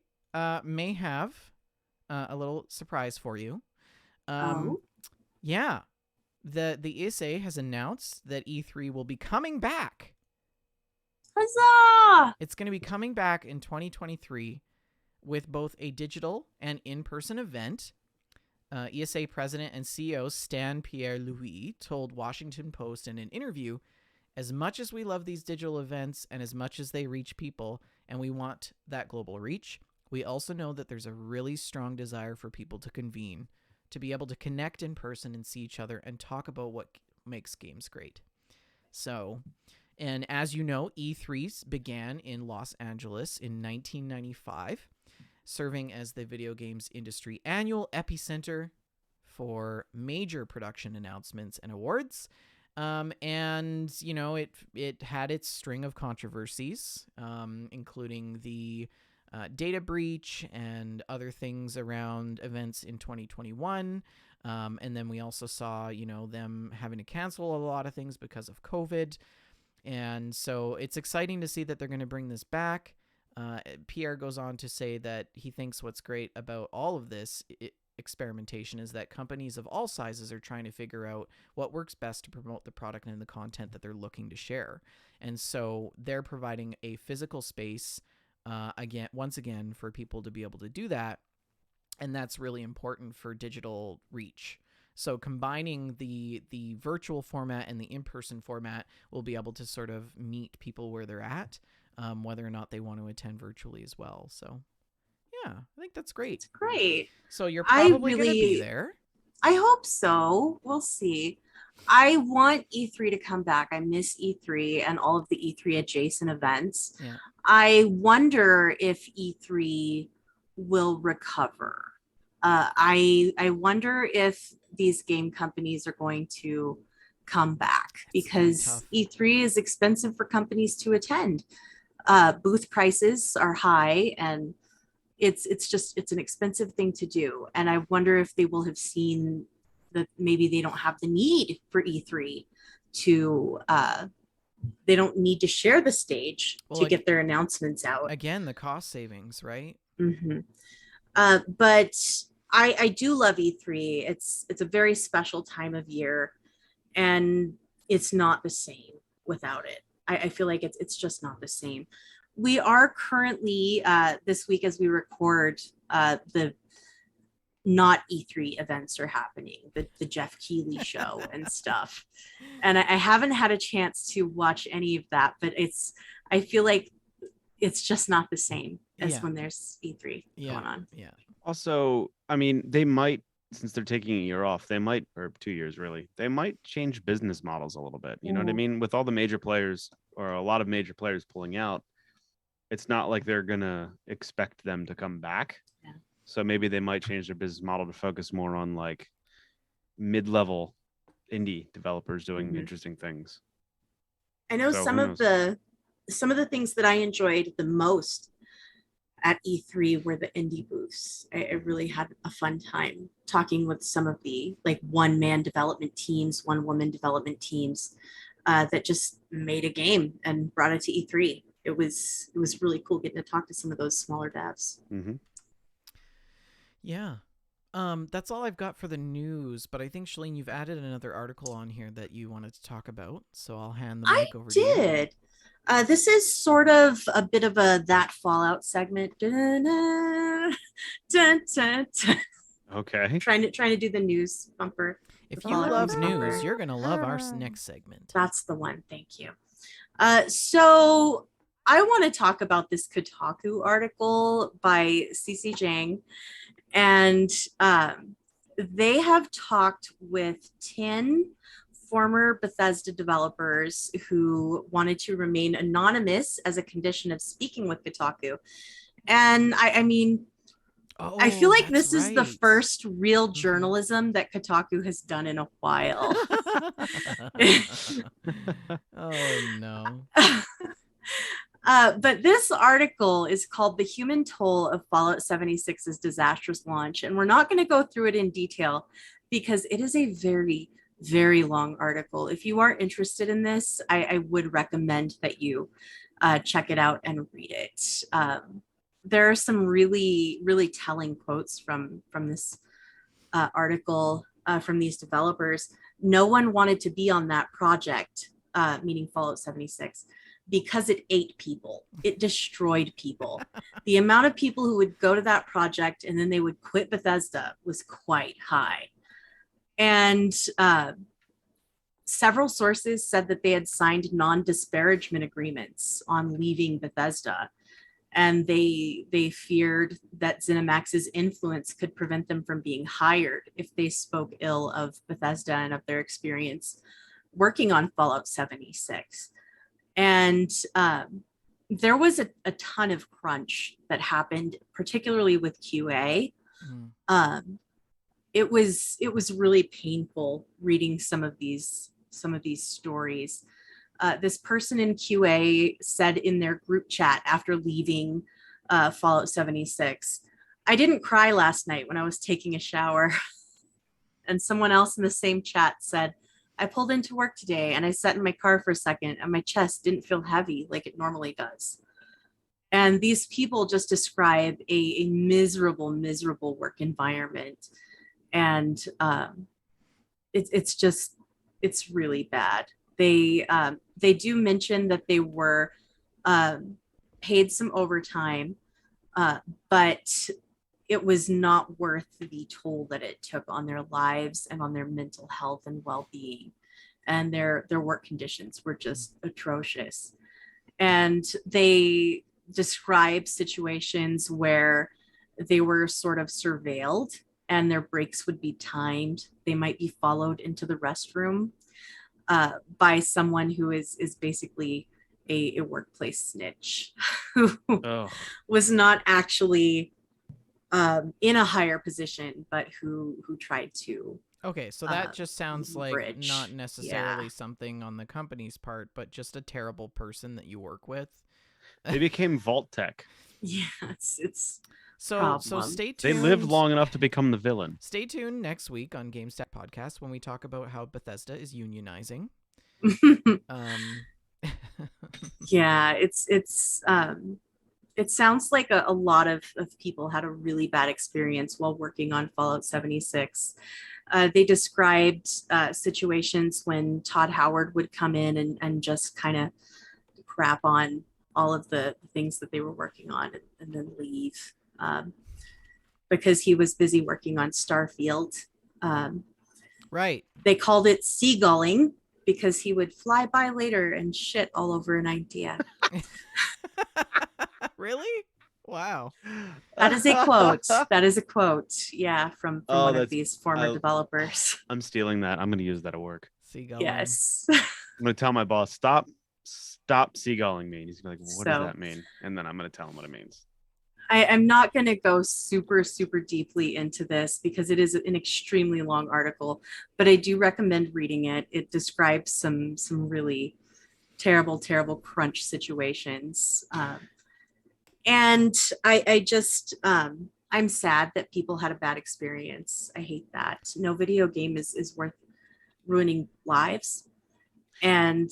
Speaker 1: may have a little surprise for you. Yeah. The ESA has announced that E3 will be coming back.
Speaker 3: Huzzah!
Speaker 1: It's going to be coming back in 2023 with both a digital and in-person event. ESA president and CEO Stan Pierre-Louis told Washington Post in an interview, "As much as we love these digital events and as much as they reach people, and we want that global reach, we also know that there's a really strong desire for people to convene, to be able to connect in person and see each other and talk about what makes games great." So, and as you know, E3 began in Los Angeles in 1995. Serving as the video games industry annual epicenter for major production announcements and awards. And, you know, it had its string of controversies, including the data breach and other things around events in 2021. And then we also saw, you know, them having to cancel a lot of things because of COVID. And so it's exciting to see that they're going to bring this back. Pierre goes on to say that he thinks what's great about all of this experimentation is that companies of all sizes are trying to figure out what works best to promote the product and the content that they're looking to share. And so they're providing a physical space, once again, for people to be able to do that. And that's really important for digital reach. So combining the virtual format and the in-person format will be able to sort of meet people where they're at, whether or not they want to attend virtually as well. So, yeah, I think that's great.
Speaker 3: It's great.
Speaker 1: So you're probably going to be there.
Speaker 3: I hope so. We'll see. I want E3 to come back. I miss E3 and all of the E3 adjacent events.
Speaker 1: Yeah.
Speaker 3: I wonder if E3 will recover. I wonder if these game companies are going to come back, because E3 is expensive for companies to attend. Booth prices are high, and it's an expensive thing to do. And I wonder if they will have seen that maybe they don't have the need for E3 to they don't need to share the stage to get their announcements out.
Speaker 1: Again, the cost savings, right?
Speaker 3: Mm-hmm. But I do love E3. It's a very special time of year, and it's not the same without it. I feel like it's just not the same. We are currently this week as we record, the not E3 events are happening, the Jeff Keighley show and stuff. And I haven't had a chance to watch any of that, but I feel like it's just not the same as when there's E3 going on.
Speaker 1: Yeah.
Speaker 2: Also, I mean, they might, since they're taking a year off, they might, or 2 years really, they might change business models a little bit. You know what I mean? With all the major players, or a lot of major players pulling out, it's not like they're gonna expect them to come back.
Speaker 3: Yeah.
Speaker 2: So maybe they might change their business model to focus more on like mid-level indie developers doing interesting things.
Speaker 3: I know some of the things that I enjoyed the most at E3 were the indie booths. I really had a fun time talking with some of the like one-man development teams, one-woman development teams that just made a game and brought it to E3. It was really cool getting to talk to some of those smaller devs.
Speaker 2: Mm-hmm.
Speaker 1: Yeah. That's all I've got for the news, but I think, Shalene, you've added another article on here that you wanted to talk about, so I'll hand the mic over to you. I did.
Speaker 3: This is sort of a bit of a That Fallout segment. Dun, dun, dun, dun, dun.
Speaker 2: Okay.
Speaker 3: Trying to do the news bumper.
Speaker 1: If you love news, you're going to love our next segment.
Speaker 3: That's the one. Thank you. So I want to talk about this Kotaku article by CC Jang. And they have talked with 10 former Bethesda developers who wanted to remain anonymous as a condition of speaking with Kotaku. And I mean, I feel like this is the first real journalism that Kotaku has done in a while.
Speaker 1: Oh, no.
Speaker 3: But this article is called The Human Toll of Fallout 76's Disastrous Launch. And we're not going to go through it in detail because it is a very, very long article. If you are interested in this, I would recommend that you check it out and read it. There are some really, really telling quotes from this article from these developers. No one wanted to be on that project, meaning Fallout 76. Because it ate people. It destroyed people. The amount of people who would go to that project and then they would quit Bethesda was quite high. And several sources said that they had signed non-disparagement agreements on leaving Bethesda. And they feared that ZeniMax's influence could prevent them from being hired if they spoke ill of Bethesda and of their experience working on Fallout 76. And there was a ton of crunch that happened, particularly with QA. It was really painful reading some of these stories. This person in QA said in their group chat after leaving Fallout 76, "I didn't cry last night when I was taking a shower." And someone else in the same chat said, "I pulled into work today and I sat in my car for a second and my chest didn't feel heavy like it normally does." And these people just describe a miserable, miserable work environment. And it's really bad. They do mention that they were paid some overtime, but it was not worth the toll that it took on their lives and on their mental health and well-being. And their work conditions were just atrocious. And they describe situations where they were sort of surveilled and their breaks would be timed. They might be followed into the restroom by someone who is basically a workplace snitch who was not actually in a higher position, but who tried to.
Speaker 1: Okay, so that just sounds like not necessarily something on the company's part, but just a terrible person that you work with.
Speaker 2: They became Vault Tech.
Speaker 3: Yeah, it's
Speaker 1: so stay tuned.
Speaker 2: They lived long enough to become the villain.
Speaker 1: Stay tuned next week on GameStack Podcast when we talk about how Bethesda is unionizing.
Speaker 3: Yeah, it's It sounds like a lot of people had a really bad experience while working on Fallout 76. They described situations when Todd Howard would come in and just kind of crap on all of the things that they were working on and then leave because he was busy working on Starfield.
Speaker 1: Right.
Speaker 3: They called it seagulling because he would fly by later and shit all over an idea.
Speaker 1: Really? Wow.
Speaker 3: That is a quote. That is a quote. Yeah, from one of these former developers.
Speaker 2: I'm stealing that. I'm going to use that at work.
Speaker 1: Seagulling.
Speaker 3: Yes.
Speaker 2: I'm going to tell my boss, stop seagulling me. And he's going to be like, what does that mean? And then I'm going to tell him what it means.
Speaker 3: I'm not going to go super, super deeply into this because it is an extremely long article, but I do recommend reading it. It describes some really terrible, terrible crunch situations. And I just, I'm sad that people had a bad experience. I hate that. No video game is worth ruining lives. And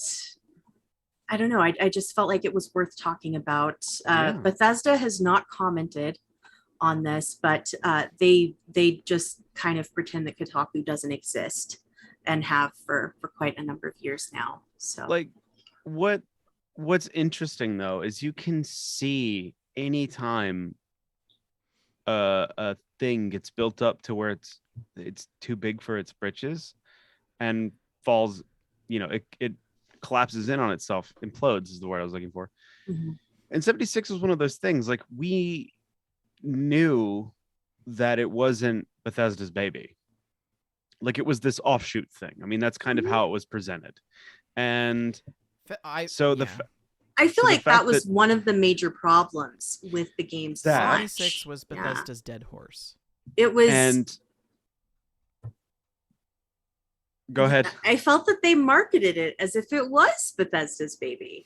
Speaker 3: I don't know. I just felt like it was worth talking about. Bethesda has not commented on this, but they just kind of pretend that Kotaku doesn't exist and have for quite a number of years now. So
Speaker 2: like what's interesting though is you can see anytime a thing gets built up to where it's too big for its britches and falls, it collapses in on itself, implodes is the word I was looking for.
Speaker 3: Mm-hmm.
Speaker 2: And 76 was one of those things, like we knew that it wasn't Bethesda's baby. Like it was this offshoot thing. I mean, that's kind of how it was presented. And
Speaker 3: I feel like that was one of the major problems with the game's launch.
Speaker 1: 76 was Bethesda's dead horse.
Speaker 3: It was.
Speaker 2: And go ahead.
Speaker 3: I felt that they marketed it as if it was Bethesda's baby,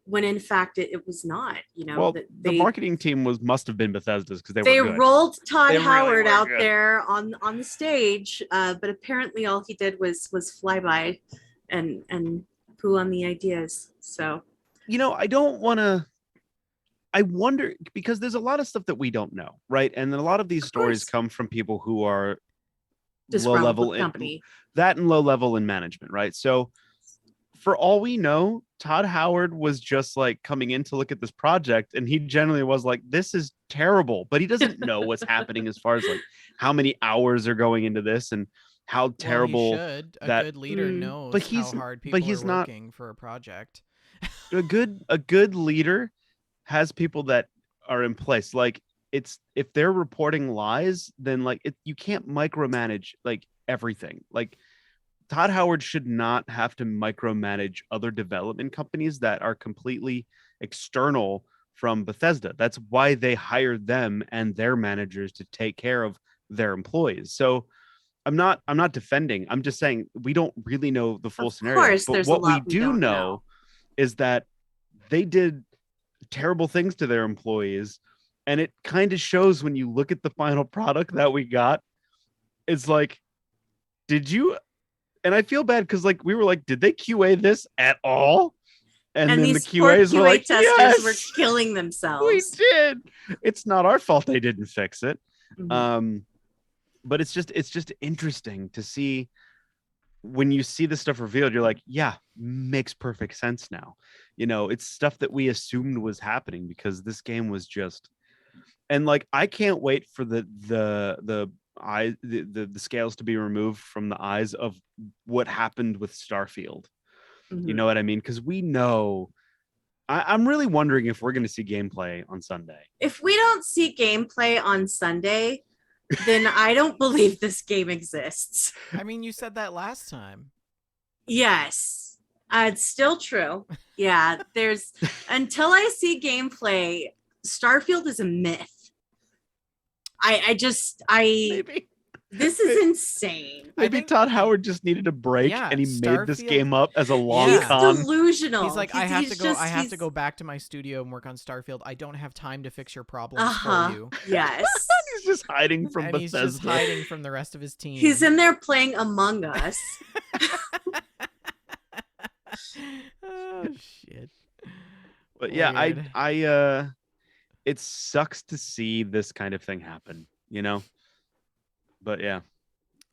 Speaker 3: when in fact it was not.
Speaker 2: Well, the marketing team must have been Bethesda's because
Speaker 3: they
Speaker 2: were good.
Speaker 3: Rolled Todd Howard
Speaker 2: really
Speaker 3: out
Speaker 2: good.
Speaker 3: There on the stage, but apparently all he did was fly by and poo on the ideas. So
Speaker 2: I don't want to. I wonder because there's a lot of stuff that we don't know, right? And then a lot of these stories come from people who are low level
Speaker 3: company.
Speaker 2: That and low level in management, right? So for all we know, Todd Howard was just like coming in to look at this project and he generally was like, this is terrible, but he doesn't know what's happening as far as like how many hours are going into this and how terrible.
Speaker 1: Well, he should. A good leader knows how hard people are working for a project.
Speaker 2: a good leader has people that are in place. Like if they're reporting lies, then like you can't micromanage like everything. Like Todd Howard should not have to micromanage other development companies that are completely external from Bethesda. That's why they hired them and their managers to take care of their employees. So I'm not defending. I'm just saying we don't really know the full scenario.
Speaker 3: Of course,
Speaker 2: but what we do know is that they did terrible things to their employees. And it kind of shows when you look at the final product that we got. It's like, did you? And I feel bad because like we were like, did they QA this at all? And then
Speaker 3: these
Speaker 2: the QAs were like,
Speaker 3: testers
Speaker 2: yes,
Speaker 3: were killing themselves.
Speaker 2: We did. It's not our fault they didn't fix it.
Speaker 3: Mm-hmm.
Speaker 2: But it's just interesting to see when you see this stuff revealed, you're like, yeah, makes perfect sense now. It's stuff that we assumed was happening because this game was just, and like I can't wait for the scales to be removed from the eyes of what happened with Starfield.
Speaker 3: Mm-hmm.
Speaker 2: You know what I mean? Because we know. I'm really wondering if we're going to see gameplay on Sunday.
Speaker 3: If we don't see gameplay on Sunday, then I don't believe this game exists.
Speaker 1: I mean, you said that last time.
Speaker 3: Yes, it's still true. Yeah, until I see gameplay, Starfield is a myth.
Speaker 2: Maybe.
Speaker 3: This is insane.
Speaker 2: Maybe Todd Howard just needed a break and he made this game up as a long con.
Speaker 3: He's delusional.
Speaker 1: He's like, I have to go back to my studio and work on Starfield. I don't have time to fix your problems for you.
Speaker 3: Yes.
Speaker 2: He's just hiding from Bethesda.
Speaker 1: He's just hiding from the rest of his team.
Speaker 3: He's in there playing Among Us.
Speaker 1: Oh shit.
Speaker 2: But yeah, I it sucks to see this kind of thing happen, you know? But yeah.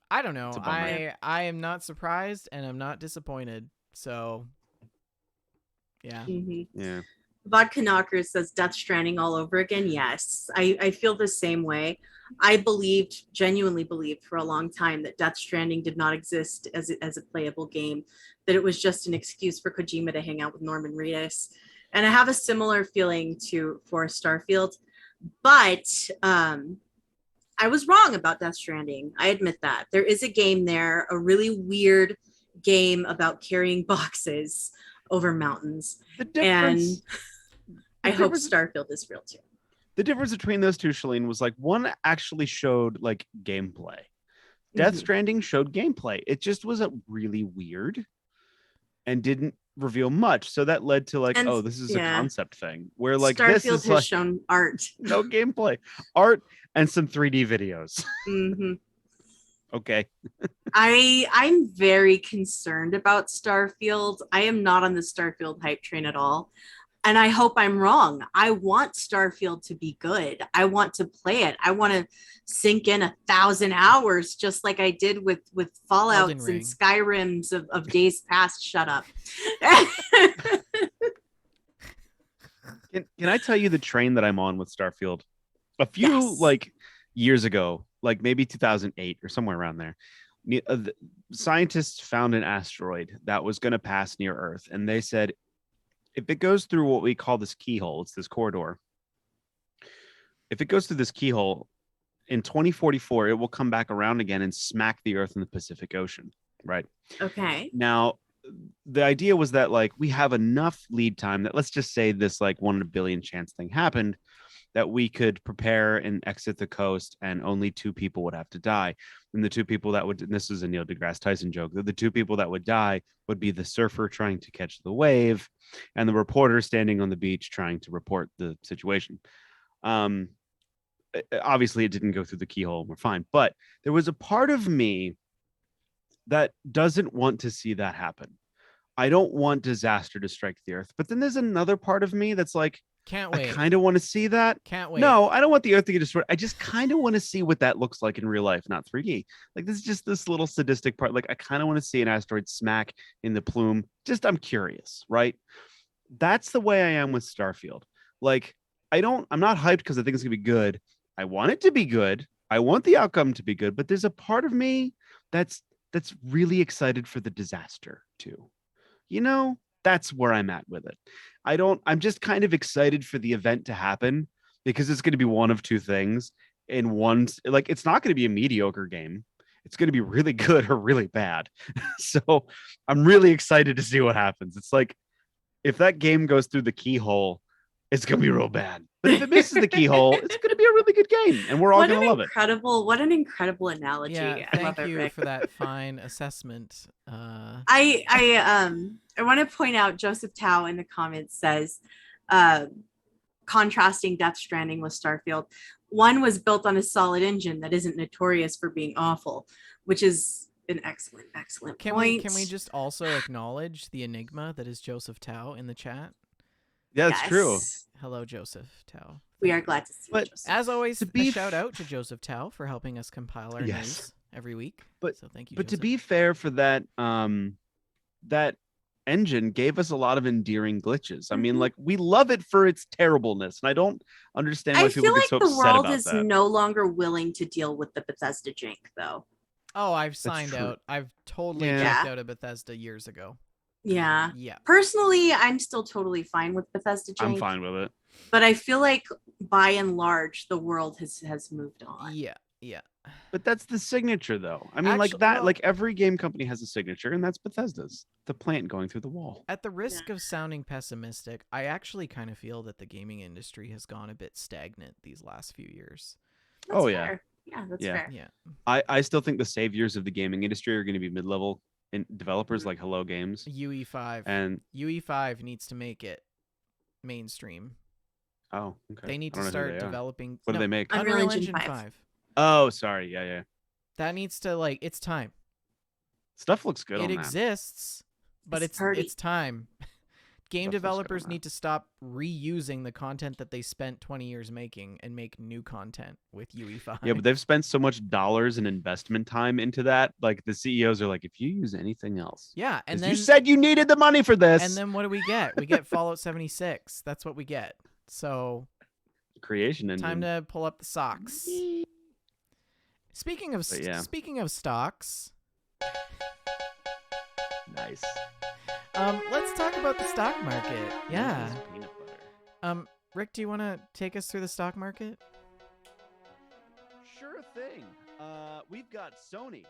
Speaker 1: I don't know.
Speaker 2: It's a bummer.
Speaker 1: I am not surprised and I'm not disappointed. So yeah.
Speaker 3: Mm-hmm.
Speaker 2: Yeah.
Speaker 3: Vodka Knocker says Death Stranding all over again. Yes, I feel the same way. I genuinely believed for a long time that Death Stranding did not exist as a playable game, that it was just an excuse for Kojima to hang out with Norman Reedus. And I have a similar feeling for Starfield. But I was wrong about Death Stranding. I admit that. There is a game there, a really weird game about carrying boxes over mountains.
Speaker 2: The difference.
Speaker 3: And I hope Starfield is real too.
Speaker 2: The difference between those two, Shalene, was like one actually showed like gameplay. Death Stranding showed gameplay. It just was a really weird and didn't reveal much. So that led to like, oh, this is a concept thing where like
Speaker 3: Starfield
Speaker 2: this is
Speaker 3: has
Speaker 2: like
Speaker 3: shown art.
Speaker 2: No gameplay, art and some 3D videos.
Speaker 3: Mm-hmm.
Speaker 2: Okay.
Speaker 3: I'm very concerned about Starfield. I am not on the Starfield hype train at all. And I hope I'm wrong. I want Starfield to be good. I want to play it. I want to sink in 1,000 hours, just like I did with Fallouts and Skyrims of days past. Shut up.
Speaker 2: Can I tell you the train that I'm on with Starfield? A few like years ago, like maybe 2008 or somewhere around there, scientists found an asteroid that was going to pass near Earth, and they said, if it goes through what we call this keyhole, it's this corridor. If it goes through this keyhole in 2044, it will come back around again and smack the Earth in the Pacific Ocean. Right.
Speaker 3: Okay.
Speaker 2: Now, the idea was that like we have enough lead time that let's just say this like 1 in a billion chance thing happened, that we could prepare and exit the coast and only 2 people would have to die. And the 2 people that would, and this is a Neil deGrasse Tyson joke, that the 2 people that would die would be the surfer trying to catch the wave and the reporter standing on the beach trying to report the situation. Obviously it didn't go through the keyhole and we're fine, but there was a part of me that doesn't want to see that happen. I don't want disaster to strike the Earth, but then there's another part of me that's like,
Speaker 1: can't wait.
Speaker 2: I kind of want to see that.
Speaker 1: Can't wait.
Speaker 2: No, I don't want the Earth to get destroyed. I just kind of want to see what that looks like in real life, not 3D. Like this is just this little sadistic part. Like I kind of want to see an asteroid smack in the plume. Just I'm curious, right? That's the way I am with Starfield. Like I'm not hyped because I think it's gonna be good. I want it to be good. I want the outcome to be good, but there's a part of me that's really excited for the disaster too. You know, that's where I'm at with it. I'm just kind of excited for the event to happen because it's going to be one of 2 things in one. Like, it's not going to be a mediocre game. It's going to be really good or really bad. So I'm really excited to see what happens. It's like, if that game goes through the keyhole, it's going to be real bad. But if it misses the keyhole, it's going to be a really good game and we're all going to love it.
Speaker 3: What an incredible analogy.
Speaker 1: Yeah, thank you for that fine assessment.
Speaker 3: I want to point out Joseph Tao in the comments says, contrasting Death Stranding with Starfield, one was built on a solid engine that isn't notorious for being awful, which is an excellent point.
Speaker 1: Can we just also acknowledge the enigma that is Joseph Tao in the chat?
Speaker 2: Yeah, that's true.
Speaker 1: Hello, Joseph Tao.
Speaker 3: We are glad to see you, Joseph.
Speaker 1: As always, a shout out to Joseph Tao for helping us compile our news every week. So thank you.
Speaker 2: But
Speaker 1: Joseph.
Speaker 2: to be fair, for that, that engine gave us a lot of endearing glitches. I mean, like we love it for its terribleness, and I don't understand why people get so upset about that. I feel like the world
Speaker 3: is no longer willing to deal with the Bethesda jank, though.
Speaker 1: Oh, I've signed out. I've totally checked out of Bethesda years ago.
Speaker 3: Yeah. Personally, I'm still totally fine with Bethesda jank.
Speaker 2: I'm fine with it.
Speaker 3: But I feel like by and large, the world has moved on.
Speaker 1: Yeah.
Speaker 2: But that's the signature, though. I mean, like every game company has a signature, and that's Bethesda's. The plant going through the wall.
Speaker 1: At the risk of sounding pessimistic, I actually kind of feel that the gaming industry has gone a bit stagnant these last few years.
Speaker 3: That's fair. Yeah, that's fair.
Speaker 1: Yeah.
Speaker 2: I still think the saviors of the gaming industry are going to be mid-level developers like Hello Games.
Speaker 1: UE5.
Speaker 2: And
Speaker 1: UE5 needs to make it mainstream.
Speaker 2: Oh, okay.
Speaker 1: They need to start developing.
Speaker 2: What do they make?
Speaker 3: Unreal Engine 5.
Speaker 2: Oh, sorry. Yeah.
Speaker 1: That needs to it's time.
Speaker 2: Stuff looks good.
Speaker 1: It exists, but it's time game
Speaker 2: stuff was
Speaker 1: developers
Speaker 2: going on.
Speaker 1: need to stop reusing the content that they spent 20 years making and make new content with UE5.
Speaker 2: Yeah, but they've spent so much dollars and investment time into that. Like the CEOs are like, if you use anything else,
Speaker 1: yeah, and then
Speaker 2: you said you needed the money for this.
Speaker 1: And then what do we get? We get Fallout 76. That's what we get. So
Speaker 2: creation engine.
Speaker 1: time to pull up the socks. Speaking of stocks,
Speaker 2: nice.
Speaker 1: Let's talk about the stock market. Yeah.
Speaker 2: Peanut butter.
Speaker 1: Rick, do you want to take us through the stock market?
Speaker 2: Sure thing. We've got Sony.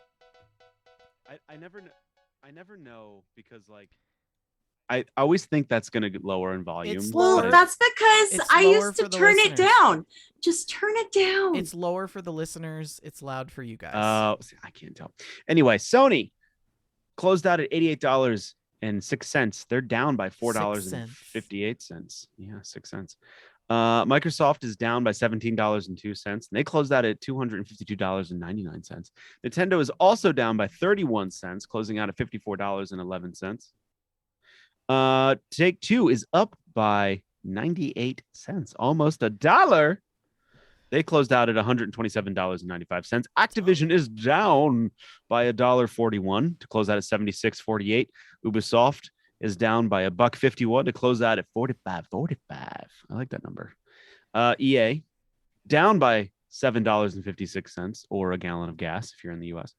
Speaker 2: I never know because like I always think that's gonna lower in volume.
Speaker 3: Well, that's because I used to turn it down. Just turn it down.
Speaker 1: It's lower for the listeners. It's loud for you guys.
Speaker 2: I can't tell. Anyway, Sony closed out at $88.06. They're down by $4.58. Yeah, 6 cents. Microsoft is down by $17.02. And they closed out at $252.99. Nintendo is also down by 31 cents, closing out at $54.11. Take-Two is up by 98 cents, almost $1. They closed out at $127.95. Activision is down by $1.41 to close out at $76.48. Ubisoft is down by $1.51 to close out at $45.45. I like that number. EA down by $7.56, or a gallon of gas if you're in the US.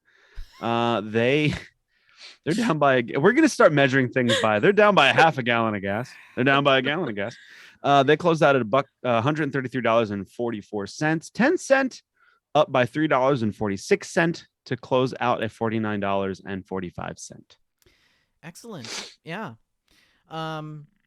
Speaker 2: They're down by. We're gonna start measuring things by. They're down by a half a gallon of gas. They're down by a gallon of gas. They closed out at $133.44. Tencent up by $3.46 to close out at $49.45.
Speaker 1: Excellent. Yeah.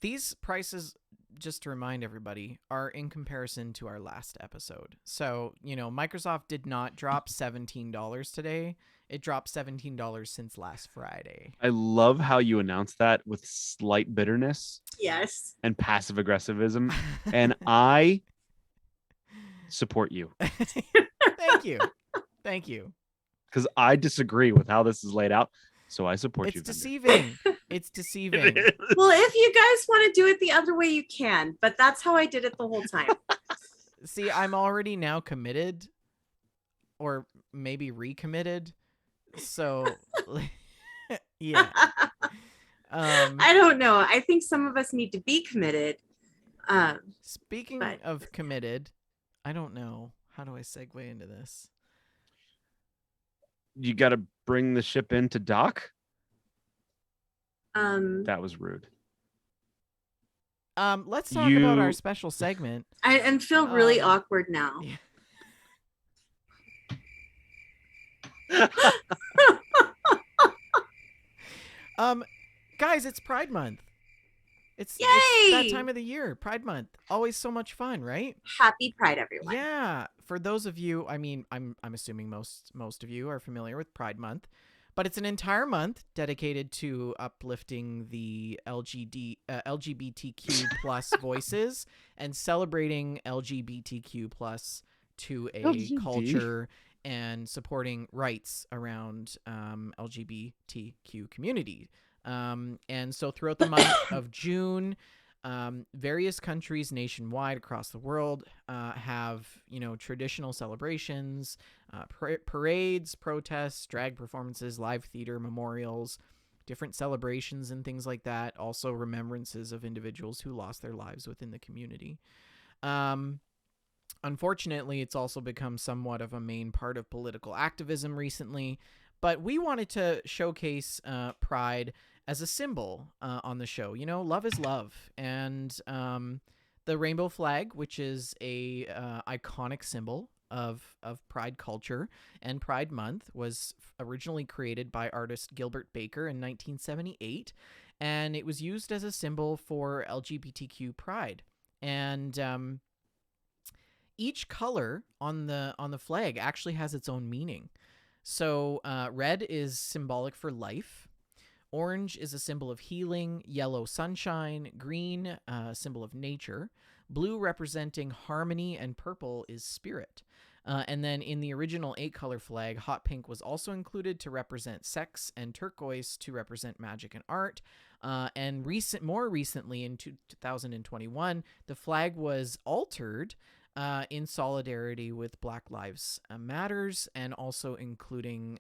Speaker 1: These prices, just to remind everybody, are in comparison to our last episode. So, Microsoft did not drop $17 today. It dropped $17 since last Friday.
Speaker 2: I love how you announced that with slight bitterness.
Speaker 3: Yes.
Speaker 2: And passive aggressivism. And I support you.
Speaker 1: Thank you. Thank you.
Speaker 2: Because I disagree with how this is laid out. So I support you.
Speaker 1: It's deceiving. It's deceiving.
Speaker 3: Well, if you guys want to do it the other way, you can. But that's how I did it the whole time.
Speaker 1: See, I'm already now committed, or maybe recommitted. So, yeah.
Speaker 3: I don't know. I think some of us need to be committed.
Speaker 1: Speaking of committed, I don't know. How do I segue into this?
Speaker 2: You got to bring the ship into dock? That was rude.
Speaker 1: Let's talk about our special segment.
Speaker 3: I feel really awkward now.
Speaker 1: Yeah. Guys, it's Pride Month. It's that time of the year. Pride Month. Always so much fun, right?
Speaker 3: Happy Pride, everyone.
Speaker 1: Yeah. For those of you, I mean, I'm assuming most of you are familiar with Pride Month, but it's an entire month dedicated to uplifting the LGBTQ plus voices and celebrating LGBTQ plus to a culture and supporting rights around LGBTQ community. And so throughout the month of June, various countries nationwide across the world have, traditional celebrations, parades, protests, drag performances, live theater, memorials, different celebrations and things like that. Also remembrances of individuals who lost their lives within the community. Unfortunately, it's also become somewhat of a main part of political activism recently, but we wanted to showcase Pride as a symbol on the show. Love is love, and the rainbow flag, which is a iconic symbol of Pride culture and Pride Month, was originally created by artist Gilbert Baker in 1978, and it was used as a symbol for LGBTQ pride. And each color on the flag actually has its own meaning. So red is symbolic for life. Orange is a symbol of healing, yellow sunshine, green symbol of nature, blue representing harmony, and purple is spirit. And then in the original 8-color flag, hot pink was also included to represent sex, and turquoise to represent magic and art. And more recently, in 2021, the flag was altered in solidarity with Black Lives Matters, and also including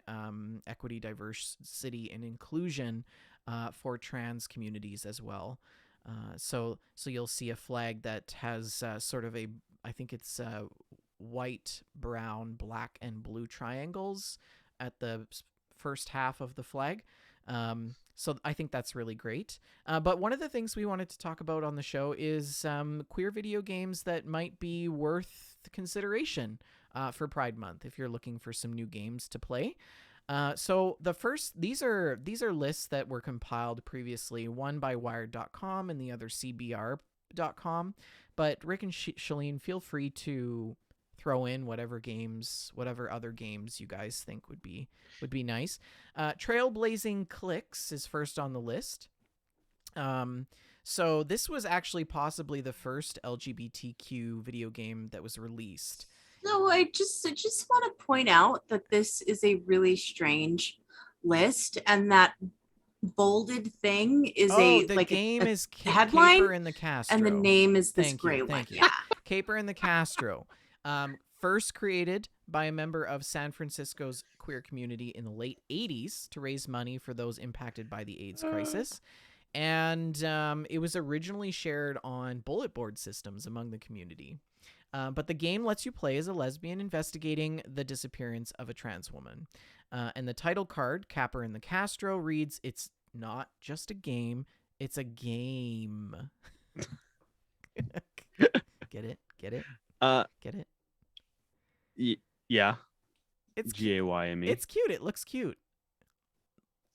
Speaker 1: equity, diversity, and inclusion for trans communities as well. So you'll see a flag that has sort of I think it's white, brown, black, and blue triangles at the first half of the flag. So I think that's really great. But one of the things we wanted to talk about on the show is queer video games that might be worth consideration for Pride Month if you're looking for some new games to play. So these are lists that were compiled previously, one by Wired.com and the other CBR.com. But Rick and Shalene, feel free to throw in whatever other games you guys think would be nice. Trailblazing Clicks is first on the list. So this was actually possibly the first LGBTQ video game that was released.
Speaker 3: No, I just want to point out that this is a really strange list, and that bolded thing is a headline,
Speaker 1: Caper in the Castro,
Speaker 3: and the name is this gray one.
Speaker 1: Thank you.
Speaker 3: Yeah,
Speaker 1: Caper in the Castro. First created by a member of San Francisco's queer community in the late 80s to raise money for those impacted by the AIDS crisis. And it was originally shared on bullet board systems among the community. But the game lets you play as a lesbian investigating the disappearance of a trans woman. And the title card, Capper in the Castro, reads, "It's not just a game, it's a game." Get it? Get it? Get it?
Speaker 2: Yeah.
Speaker 1: It's
Speaker 2: GAYME.
Speaker 1: It's cute. It looks cute.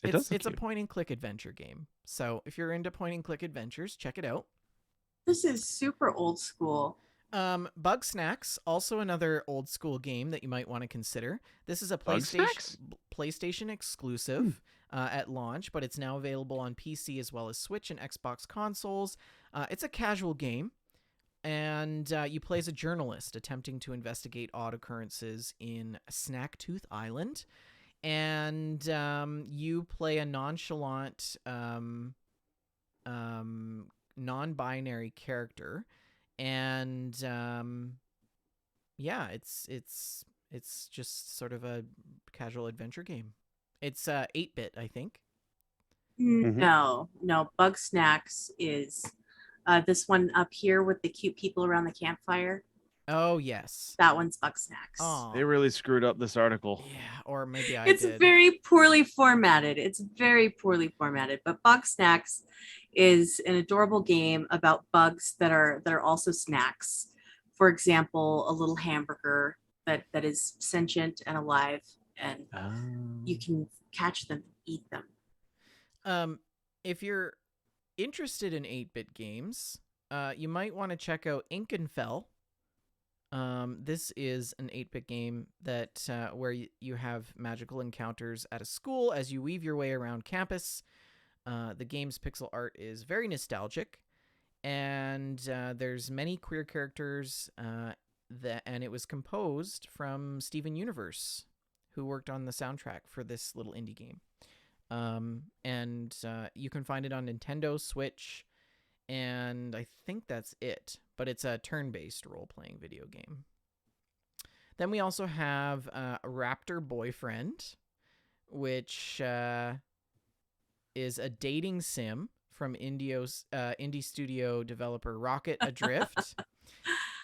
Speaker 1: It's
Speaker 2: cute.
Speaker 1: a point and click adventure game. So if you're into point and click adventures, check it out.
Speaker 3: This is super old school.
Speaker 1: Bug Snacks, also another old school game that you might want to consider. This is a PlayStation exclusive at launch, but it's now available on PC as well as Switch and Xbox consoles. It's a casual game, and you play as a journalist attempting to investigate odd occurrences in Snacktooth Island. And you play a nonchalant, non-binary character. And it's just sort of a casual adventure game. It's 8-bit, I think.
Speaker 3: No, Bug Snacks is this one up here with the cute people around the campfire.
Speaker 1: Oh yes,
Speaker 3: that one's Bug Snacks.
Speaker 1: Aww.
Speaker 2: They really screwed up this article.
Speaker 1: Yeah, or maybe I
Speaker 3: it's
Speaker 1: did.
Speaker 3: very poorly formatted. But Bug Snacks is an adorable game about bugs that are also snacks. For example, a little hamburger that is sentient and alive, and you can catch them, eat them.
Speaker 1: If you're interested in 8-bit games, you might want to check out Inkenfell. This is an 8-bit game that where you have magical encounters at a school as you weave your way around campus. The game's pixel art is very nostalgic, and there's many queer characters, and it was composed from Steven Universe, who worked on the soundtrack for this little indie game. And you can find it on Nintendo Switch, and I think that's it. But it's a turn-based role-playing video game. Then we also have Raptor Boyfriend, which is a dating sim from indie studio developer Rocket Adrift.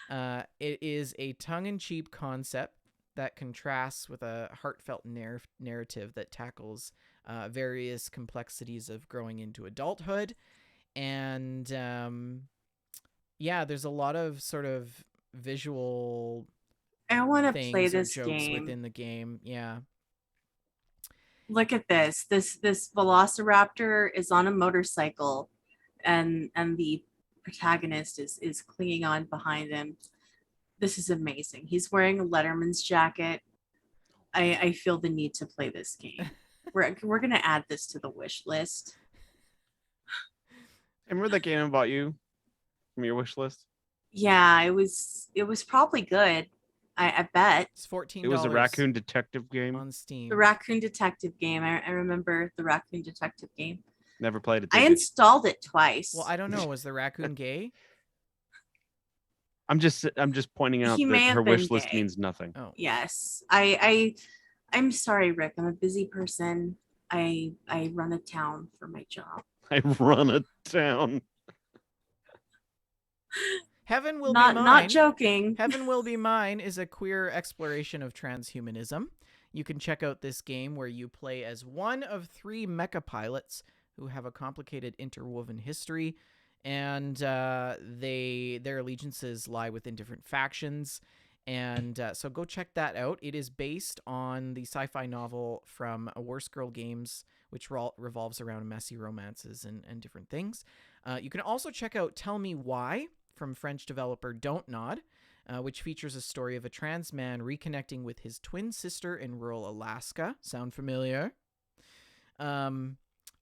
Speaker 1: It is a tongue-in-cheek concept that contrasts with a heartfelt narrative that tackles various complexities of growing into adulthood. And there's a lot of sort of visual
Speaker 3: I want to play this
Speaker 1: jokes
Speaker 3: game
Speaker 1: within the game. Yeah.
Speaker 3: Look at this. This Velociraptor is on a motorcycle, and the protagonist is clinging on behind him. This is amazing. He's wearing a Letterman's jacket. I feel the need to play this game. We're gonna add this to the wish list.
Speaker 2: Remember that game about you from your wish list?
Speaker 3: Yeah, it was probably good. I bet.
Speaker 1: It's $14.
Speaker 2: It was a raccoon detective game
Speaker 1: on Steam.
Speaker 3: The raccoon detective game. I remember the raccoon detective game.
Speaker 2: Never played it.
Speaker 3: I installed it twice.
Speaker 1: Well, I don't know. Was the raccoon gay?
Speaker 2: I'm just pointing out that her wish list means nothing.
Speaker 1: Oh.
Speaker 3: Yes. I'm sorry, Rick. I'm a busy person. I run a town for my job.
Speaker 2: I run a town.
Speaker 1: Heaven Will Be Mine.
Speaker 3: Not joking.
Speaker 1: Heaven Will Be Mine is a queer exploration of transhumanism. You can check out this game where you play as one of 3 mecha pilots who have a complicated interwoven history, and their allegiances lie within different factions. And so go check that out. It is based on the sci-fi novel from A Worst Girl Games, which revolves around messy romances and different things. You can also check out Tell Me Why from French developer Don't Nod, which features a story of a trans man reconnecting with his twin sister in rural Alaska. Sound familiar?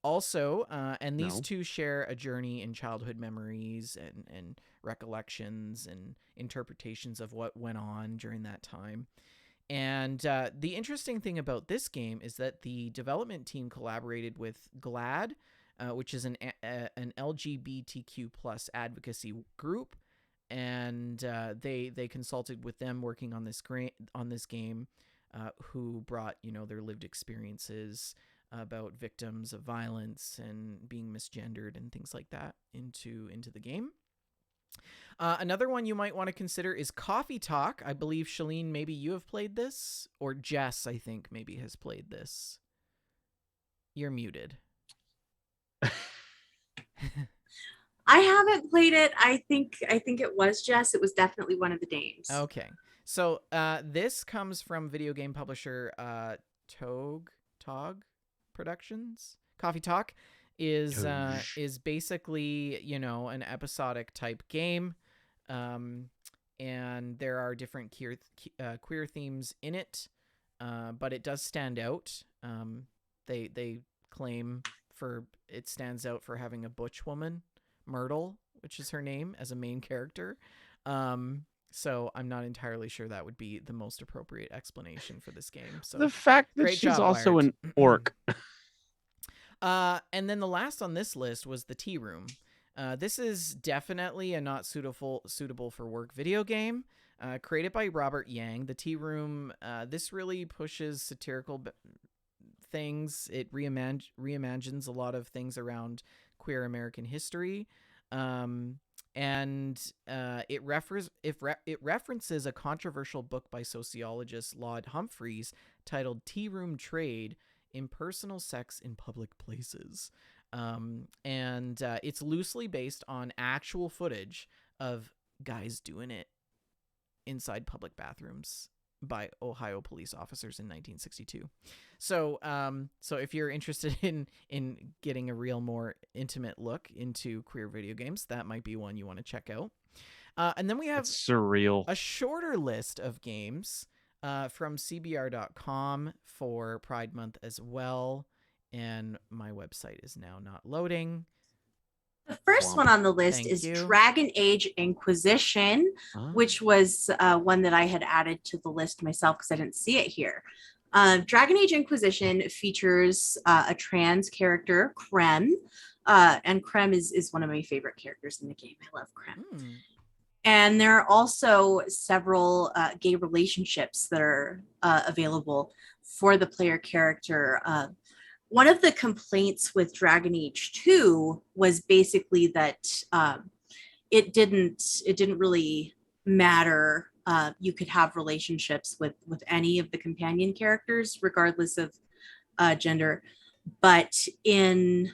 Speaker 1: Also, and these two share a journey in childhood memories and recollections and interpretations of what went on during that time. And the interesting thing about this game is that the development team collaborated with GLAAD, which is an LGBTQ plus advocacy group, and they consulted with them working on this game, who brought their lived experiences about victims of violence and being misgendered and things like that into the game. Another one you might want to consider is Coffee Talk. I believe, Shalene, maybe you have played this, or Jess, I think, maybe has played this. You're muted.
Speaker 3: I haven't played it. I think it was Jess. It was definitely one of the names.
Speaker 1: Okay. So this comes from video game publisher Tog Productions. Coffee Talk is basically, an episodic type game. And there are different queer themes in it. But it does stand out. They claim it stands out for having a butch woman, Myrtle, which is her name, as a main character. So I'm not entirely sure that would be the most appropriate explanation for this game. So
Speaker 2: the fact that she's also an orc.
Speaker 1: And then the last on this list was the Tea Room. This is definitely a not suitable for work video game. Created by Robert Yang. The Tea Room, this really pushes satirical things. It reimagines a lot of things around queer American history. And it references a controversial book by sociologist Laud Humphreys titled Tea Room Trade: Impersonal Sex in Public Places. And it's loosely based on actual footage of guys doing it inside public bathrooms by Ohio police officers in 1962. So if you're interested in getting a real more intimate look into queer video games, that might be one you want to check out. And then we have
Speaker 2: surreal,
Speaker 1: a shorter list of games from CBR.com for Pride Month as well. And my website is now not loading.
Speaker 3: The first one on the list is Dragon Age Inquisition, which was one that I had added to the list myself because I didn't see it here. Dragon Age Inquisition features a trans character, Krem, and Krem is one of my favorite characters in the game. I love Krem. And there are also several gay relationships that are available for the player character. One of the complaints with Dragon Age 2 was basically that it didn't really matter. You could have relationships with any of the companion characters, regardless of gender. But in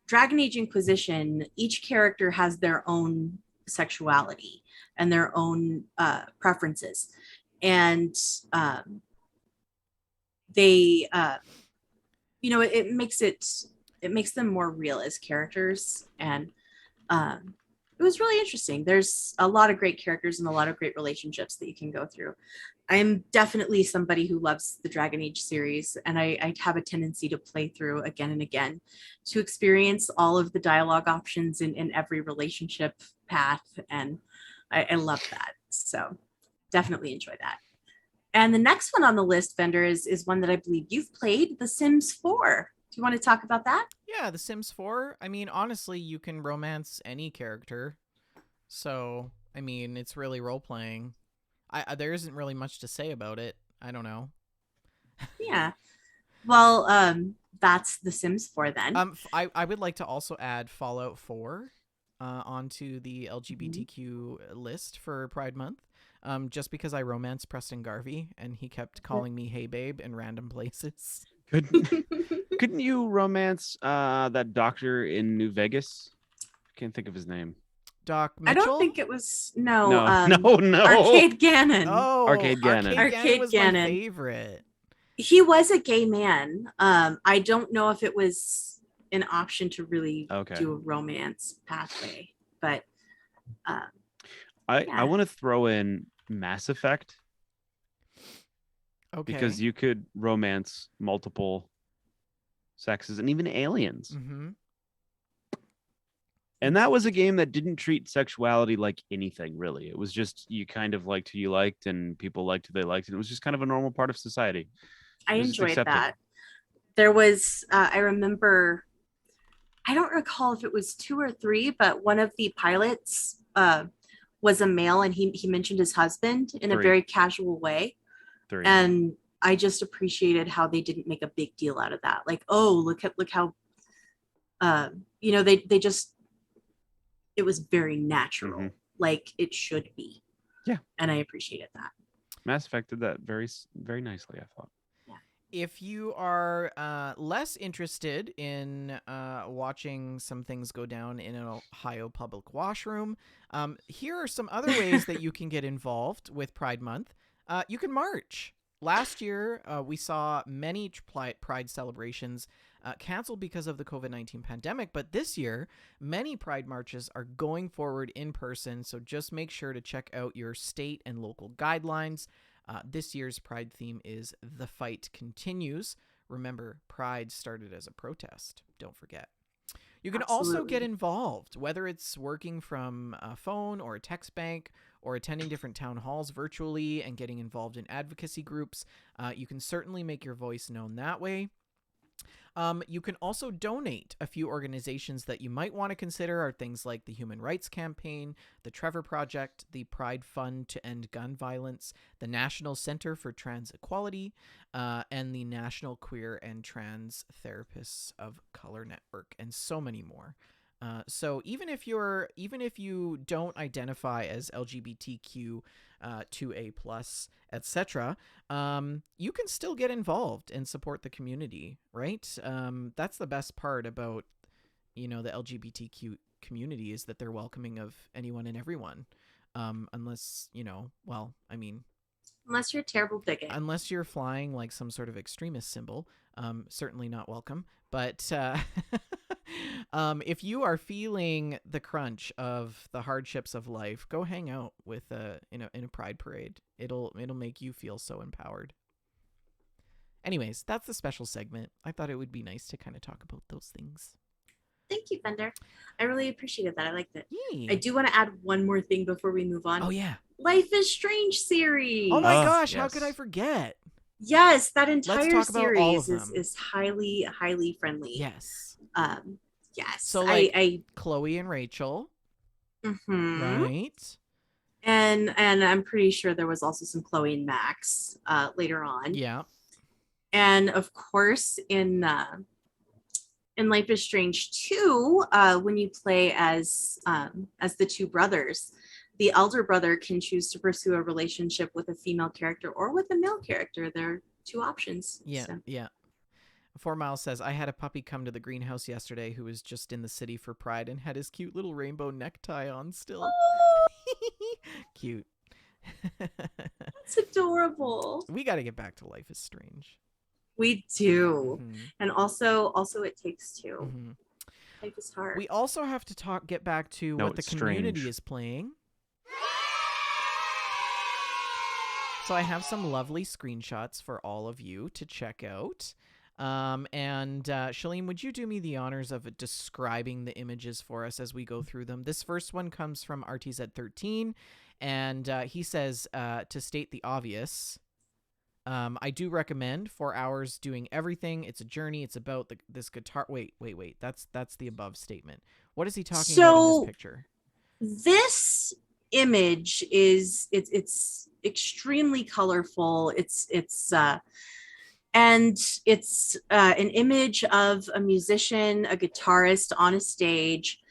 Speaker 3: Dragon Age Inquisition, each character has their own sexuality and their own preferences. And they... it makes them more real as characters, and it was really interesting. There's a lot of great characters and a lot of great relationships that you can go through. I'm definitely somebody who loves the Dragon Age series, and I have a tendency to play through again and again to experience all of the dialogue options in every relationship path, and I love that. So definitely enjoy that. And the next one on the list, Vendor, is one that I believe you've played, The Sims 4. you want to talk about that?
Speaker 1: Yeah, The Sims 4. I mean, honestly, you can romance any character. So, I mean, it's really role playing. There isn't really much to say about it. I don't know.
Speaker 3: Yeah. Well, that's The Sims 4 then.
Speaker 1: I would like to also add Fallout 4 onto the LGBTQ list for Pride Month. Just because I romanced Preston Garvey and he kept calling me "Hey babe" in random places.
Speaker 2: Couldn't you romance that doctor in New Vegas? I can't think of his name.
Speaker 1: Doc Mitchell?
Speaker 3: I don't think it was
Speaker 2: no.
Speaker 3: Arcade Gannon.
Speaker 1: Oh,
Speaker 2: Arcade Gannon.
Speaker 1: Arcade was my favorite.
Speaker 3: He was a gay man. I don't know if it was an option to really do a romance pathway, but
Speaker 2: I want to throw in Mass Effect.
Speaker 1: Okay.
Speaker 2: Because you could romance multiple sexes and even aliens.
Speaker 1: Mm-hmm.
Speaker 2: And that was a game that didn't treat sexuality like anything, really. It was just you kind of liked who you liked and people liked who they liked. And it was just kind of a normal part of society.
Speaker 3: I enjoyed that. There was, I remember, I don't recall if it was 2 or 3, but one of the pilots was a male and he mentioned his husband in
Speaker 2: 3.
Speaker 3: a very casual way.
Speaker 2: 3.
Speaker 3: And I just appreciated how they didn't make a big deal out of that. Like, oh, look how, they just, it was very natural, like it should be.
Speaker 2: Yeah.
Speaker 3: And I appreciated that.
Speaker 2: Mass Effect did that very, very nicely, I thought.
Speaker 3: Yeah.
Speaker 1: If you are less interested in watching some things go down in an Ohio public washroom, here are some other ways that you can get involved with Pride Month. You can march. Last year, we saw many Pride celebrations canceled because of the COVID-19 pandemic, but this year, many Pride marches are going forward in person, so just make sure to check out your state and local guidelines. This year's Pride theme is "The Fight Continues." Remember, Pride started as a protest. Don't forget. You can also get involved, whether it's working from a phone or a text bank or attending different town halls virtually and getting involved in advocacy groups. You can certainly make your voice known that way. You can also donate. A few organizations that you might want to consider are things like the Human Rights Campaign, the Trevor Project, the Pride Fund to End Gun Violence, the National Center for Trans Equality, and the National Queer and Trans Therapists of Color Network, and so many more. So even if you don't identify as LGBTQ 2A+, etc., you can still get involved and support the community, right? That's the best part about, the LGBTQ community is that they're welcoming of anyone and everyone. Unless,
Speaker 3: unless you're a terrible bigot.
Speaker 1: Unless you're flying like some sort of extremist symbol, certainly not welcome. But if you are feeling the crunch of the hardships of life, go hang out with in a pride parade. It'll make you feel so empowered. Anyways, that's the special segment. I thought it would be nice to kind of talk about those things.
Speaker 3: Thank you, Fender. I really appreciated that. I liked it.
Speaker 1: Yay.
Speaker 3: I do want to add one more thing before we move on.
Speaker 1: Oh, yeah.
Speaker 3: Life is Strange series.
Speaker 1: Oh, my gosh.
Speaker 2: Yes.
Speaker 1: How could I forget?
Speaker 3: Yes, that entire
Speaker 1: series
Speaker 3: is highly, highly friendly.
Speaker 1: Yes.
Speaker 3: Yes.
Speaker 1: So, like, Chloe and Rachel.
Speaker 3: Mm-hmm.
Speaker 1: Right.
Speaker 3: And I'm pretty sure there was also some Chloe and Max later on.
Speaker 1: Yeah.
Speaker 3: And of course, in Life is Strange 2, when you play as the two brothers, the elder brother can choose to pursue a relationship with a female character or with a male character. There are 2 options.
Speaker 1: Yeah,
Speaker 3: so.
Speaker 1: yeah. 4 Miles says, I had a puppy come to the greenhouse yesterday who was just in the city for Pride and had his cute little rainbow necktie on still. Cute.
Speaker 3: That's adorable.
Speaker 1: We got to get back to Life is Strange.
Speaker 3: We do.
Speaker 1: Mm-hmm.
Speaker 3: And also It Takes Two.
Speaker 1: Mm-hmm.
Speaker 3: Life is hard.
Speaker 1: We also have to get back to what the community is playing. So I have some lovely screenshots for all of you to check out. And Shalene, would you do me the honors of describing the images for us as we go through them? This first one comes from RTZ13, and he says, to state the obvious, I do recommend 4 hours doing everything. It's a journey. It's about this guitar. Wait. That's the above statement. What is he talking about in this picture?
Speaker 3: This image it's extremely colorful. It's an image of a musician, a guitarist on a stage,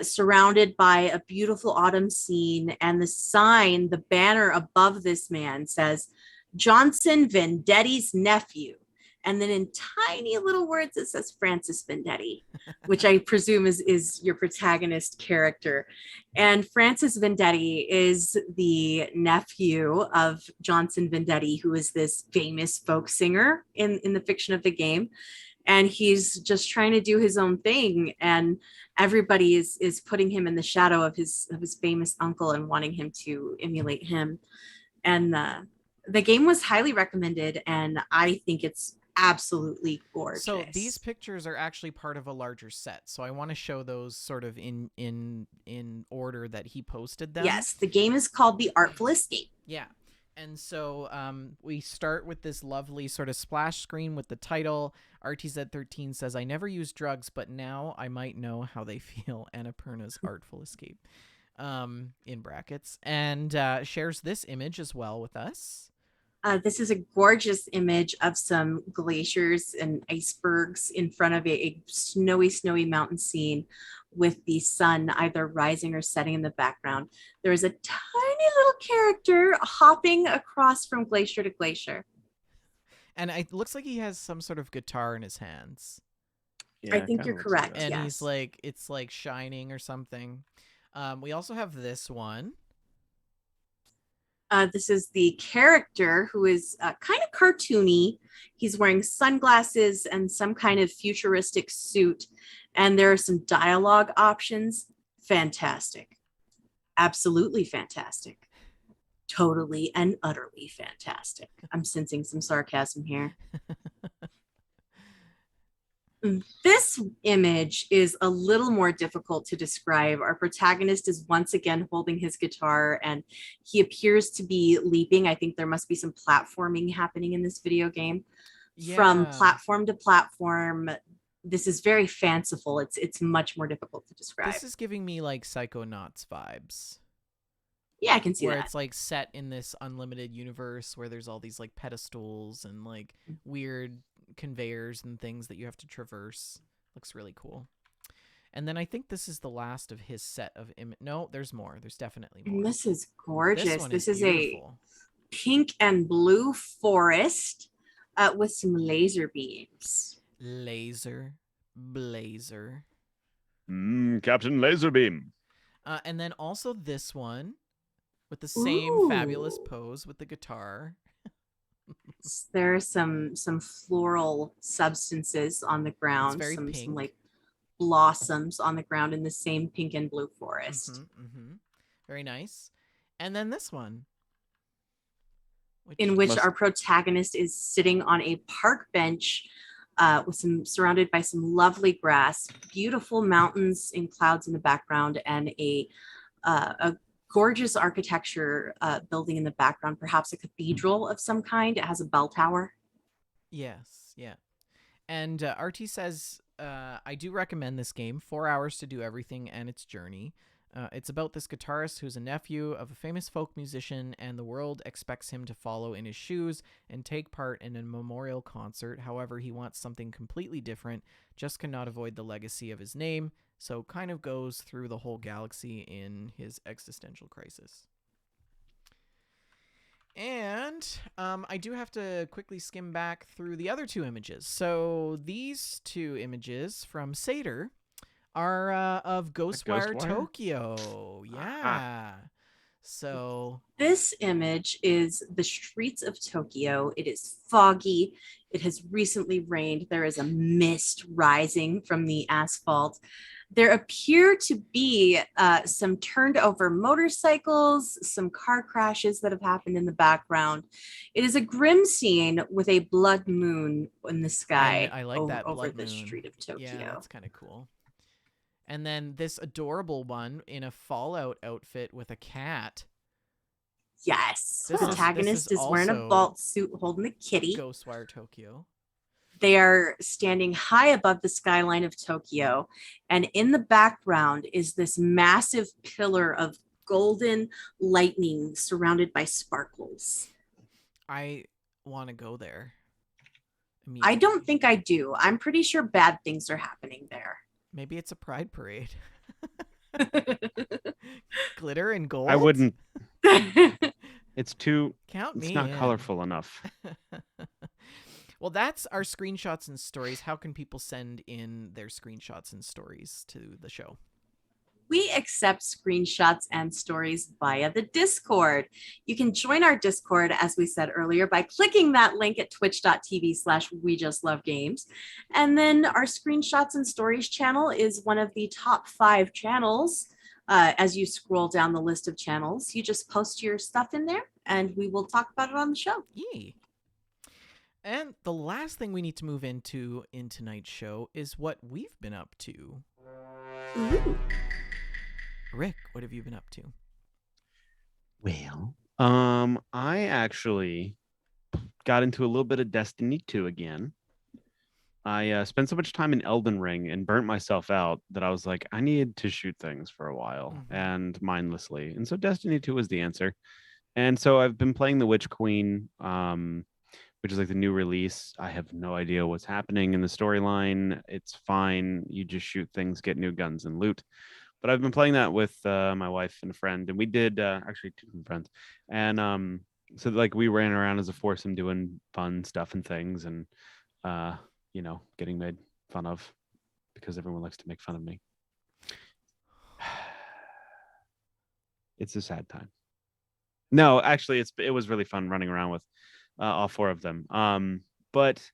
Speaker 3: surrounded by a beautiful autumn scene. And the banner above this man says, Johnson Vendetti's nephew. And then in tiny little words, it says Francis Vendetti, which I presume is your protagonist character. And Francis Vendetti is the nephew of Johnson Vendetti, who is this famous folk singer in the fiction of the game. And he's just trying to do his own thing. And everybody is putting him in the shadow of his famous uncle and wanting him to emulate him. And the game was highly recommended, and I think it's absolutely gorgeous.
Speaker 1: So these pictures are actually part of a larger set. So I want to show those sort of in order that he posted them.
Speaker 3: Yes, the game is called The Artful Escape.
Speaker 1: Yeah. And so we start with this lovely sort of splash screen with the title. RTZ13 says, I never use drugs, but now I might know how they feel. Annapurna's Artful Escape, in brackets. And shares this image as well with us.
Speaker 3: This is a gorgeous image of some glaciers and icebergs in front of a snowy mountain scene with the sun either rising or setting in the background. There is a tiny little character hopping across from glacier to glacier.
Speaker 1: And it looks like he has some sort of guitar in his hands.
Speaker 3: Yeah, I think you're correct.
Speaker 1: And
Speaker 3: yes.
Speaker 1: he's like, it's like shining or something. We also have this one.
Speaker 3: This is the character who is kind of cartoony. He's wearing sunglasses and some kind of futuristic suit. And there are some dialogue options. Fantastic. Absolutely fantastic. Totally and utterly fantastic. I'm sensing some sarcasm here. This image is a little more difficult to describe. Our protagonist is once again holding his guitar and he appears to be leaping. I think there must be some platforming happening in this video game. Yeah. From platform to platform. This is very fanciful. It's much more difficult to describe.
Speaker 1: This is giving me like Psychonauts vibes.
Speaker 3: Yeah, I can see
Speaker 1: where
Speaker 3: that.
Speaker 1: Where it's like set in this unlimited universe where there's all these like pedestals and like weird conveyors and things that you have to traverse. Looks really cool. And then I think this is the last of his set of no, there's more. There's definitely more.
Speaker 3: And this is gorgeous. This is
Speaker 1: beautiful.
Speaker 3: A pink and blue forest with some laser beams.
Speaker 1: Laser blazer.
Speaker 2: Captain Laserbeam.
Speaker 1: And then also this one with the same fabulous pose with the guitar.
Speaker 3: There are some floral substances on the ground, some like blossoms on the ground in the same pink and blue forest.
Speaker 1: Very nice. And then this one,
Speaker 3: in which our protagonist is sitting on a park bench with surrounded by some lovely grass, beautiful mountains and clouds in the background, and a gorgeous architecture building in the background, perhaps a cathedral of some kind. It has a bell tower.
Speaker 1: Yes, yeah. And RT says, I do recommend this game. 4 hours to do everything and its journey. It's about this guitarist who's a nephew of a famous folk musician, and the world expects him to follow in his shoes and take part in a memorial concert. However, he wants something completely different, just cannot avoid the legacy of his name, so kind of goes through the whole galaxy in his existential crisis. And I do have to quickly skim back through the other two images. So these two images from Seder are of Ghostwire Tokyo. Yeah. So
Speaker 3: this image is the streets of Tokyo. It is foggy. It has recently rained. There is a mist rising from the asphalt. There appear to be some turned over motorcycles, some car crashes that have happened in the background. It is a grim scene with a blood moon in the sky.
Speaker 1: I like that
Speaker 3: over
Speaker 1: blood
Speaker 3: the
Speaker 1: moon.
Speaker 3: street of Tokyo.
Speaker 1: Yeah, that's kind of cool. And then this adorable one in a Fallout outfit with a cat.
Speaker 3: Yes.
Speaker 1: This
Speaker 3: Protagonist
Speaker 1: is
Speaker 3: is wearing a
Speaker 1: also
Speaker 3: vault suit holding a kitty.
Speaker 1: Ghostwire Tokyo.
Speaker 3: They are standing high above the skyline of Tokyo. And in the background is this massive pillar of golden lightning surrounded by sparkles.
Speaker 1: I want to go there.
Speaker 3: I don't think I do. I'm pretty sure bad things are happening there.
Speaker 1: Maybe it's a pride parade. Glitter and gold?
Speaker 2: I wouldn't. It's too.
Speaker 1: Count me
Speaker 2: It's not
Speaker 1: in.
Speaker 2: colorful enough.
Speaker 1: Well, that's our screenshots and stories. How can people send in their screenshots and stories to the show?
Speaker 3: We accept screenshots and stories via the Discord. You can join our Discord, as we said earlier, by clicking that link at twitch.tv/WeJustLoveGames. And then our screenshots and stories channel is one of the top 5 channels. As you scroll down the list of channels, you just post your stuff in there and we will talk about it on the show.
Speaker 1: Yee. And the last thing we need to move into in tonight's show is what we've been up to.
Speaker 3: Ooh.
Speaker 1: Rick, what have you been up to?
Speaker 2: Well, I actually got into a little bit of Destiny 2 again. I spent so much time in Elden Ring and burnt myself out that I was like, I need to shoot things for a while and mindlessly. And so Destiny 2 was the answer. And so I've been playing the Witch Queen, which is like the new release. I have no idea what's happening in the storyline. It's fine. You just shoot things, get new guns and loot. But I've been playing that with my wife and a friend, and we did actually 2 friends. And so like we ran around as a foursome doing fun stuff and things, and you know, getting made fun of because everyone likes to make fun of me. It's a sad time. No, actually, it was really fun running around with all 4 of them. But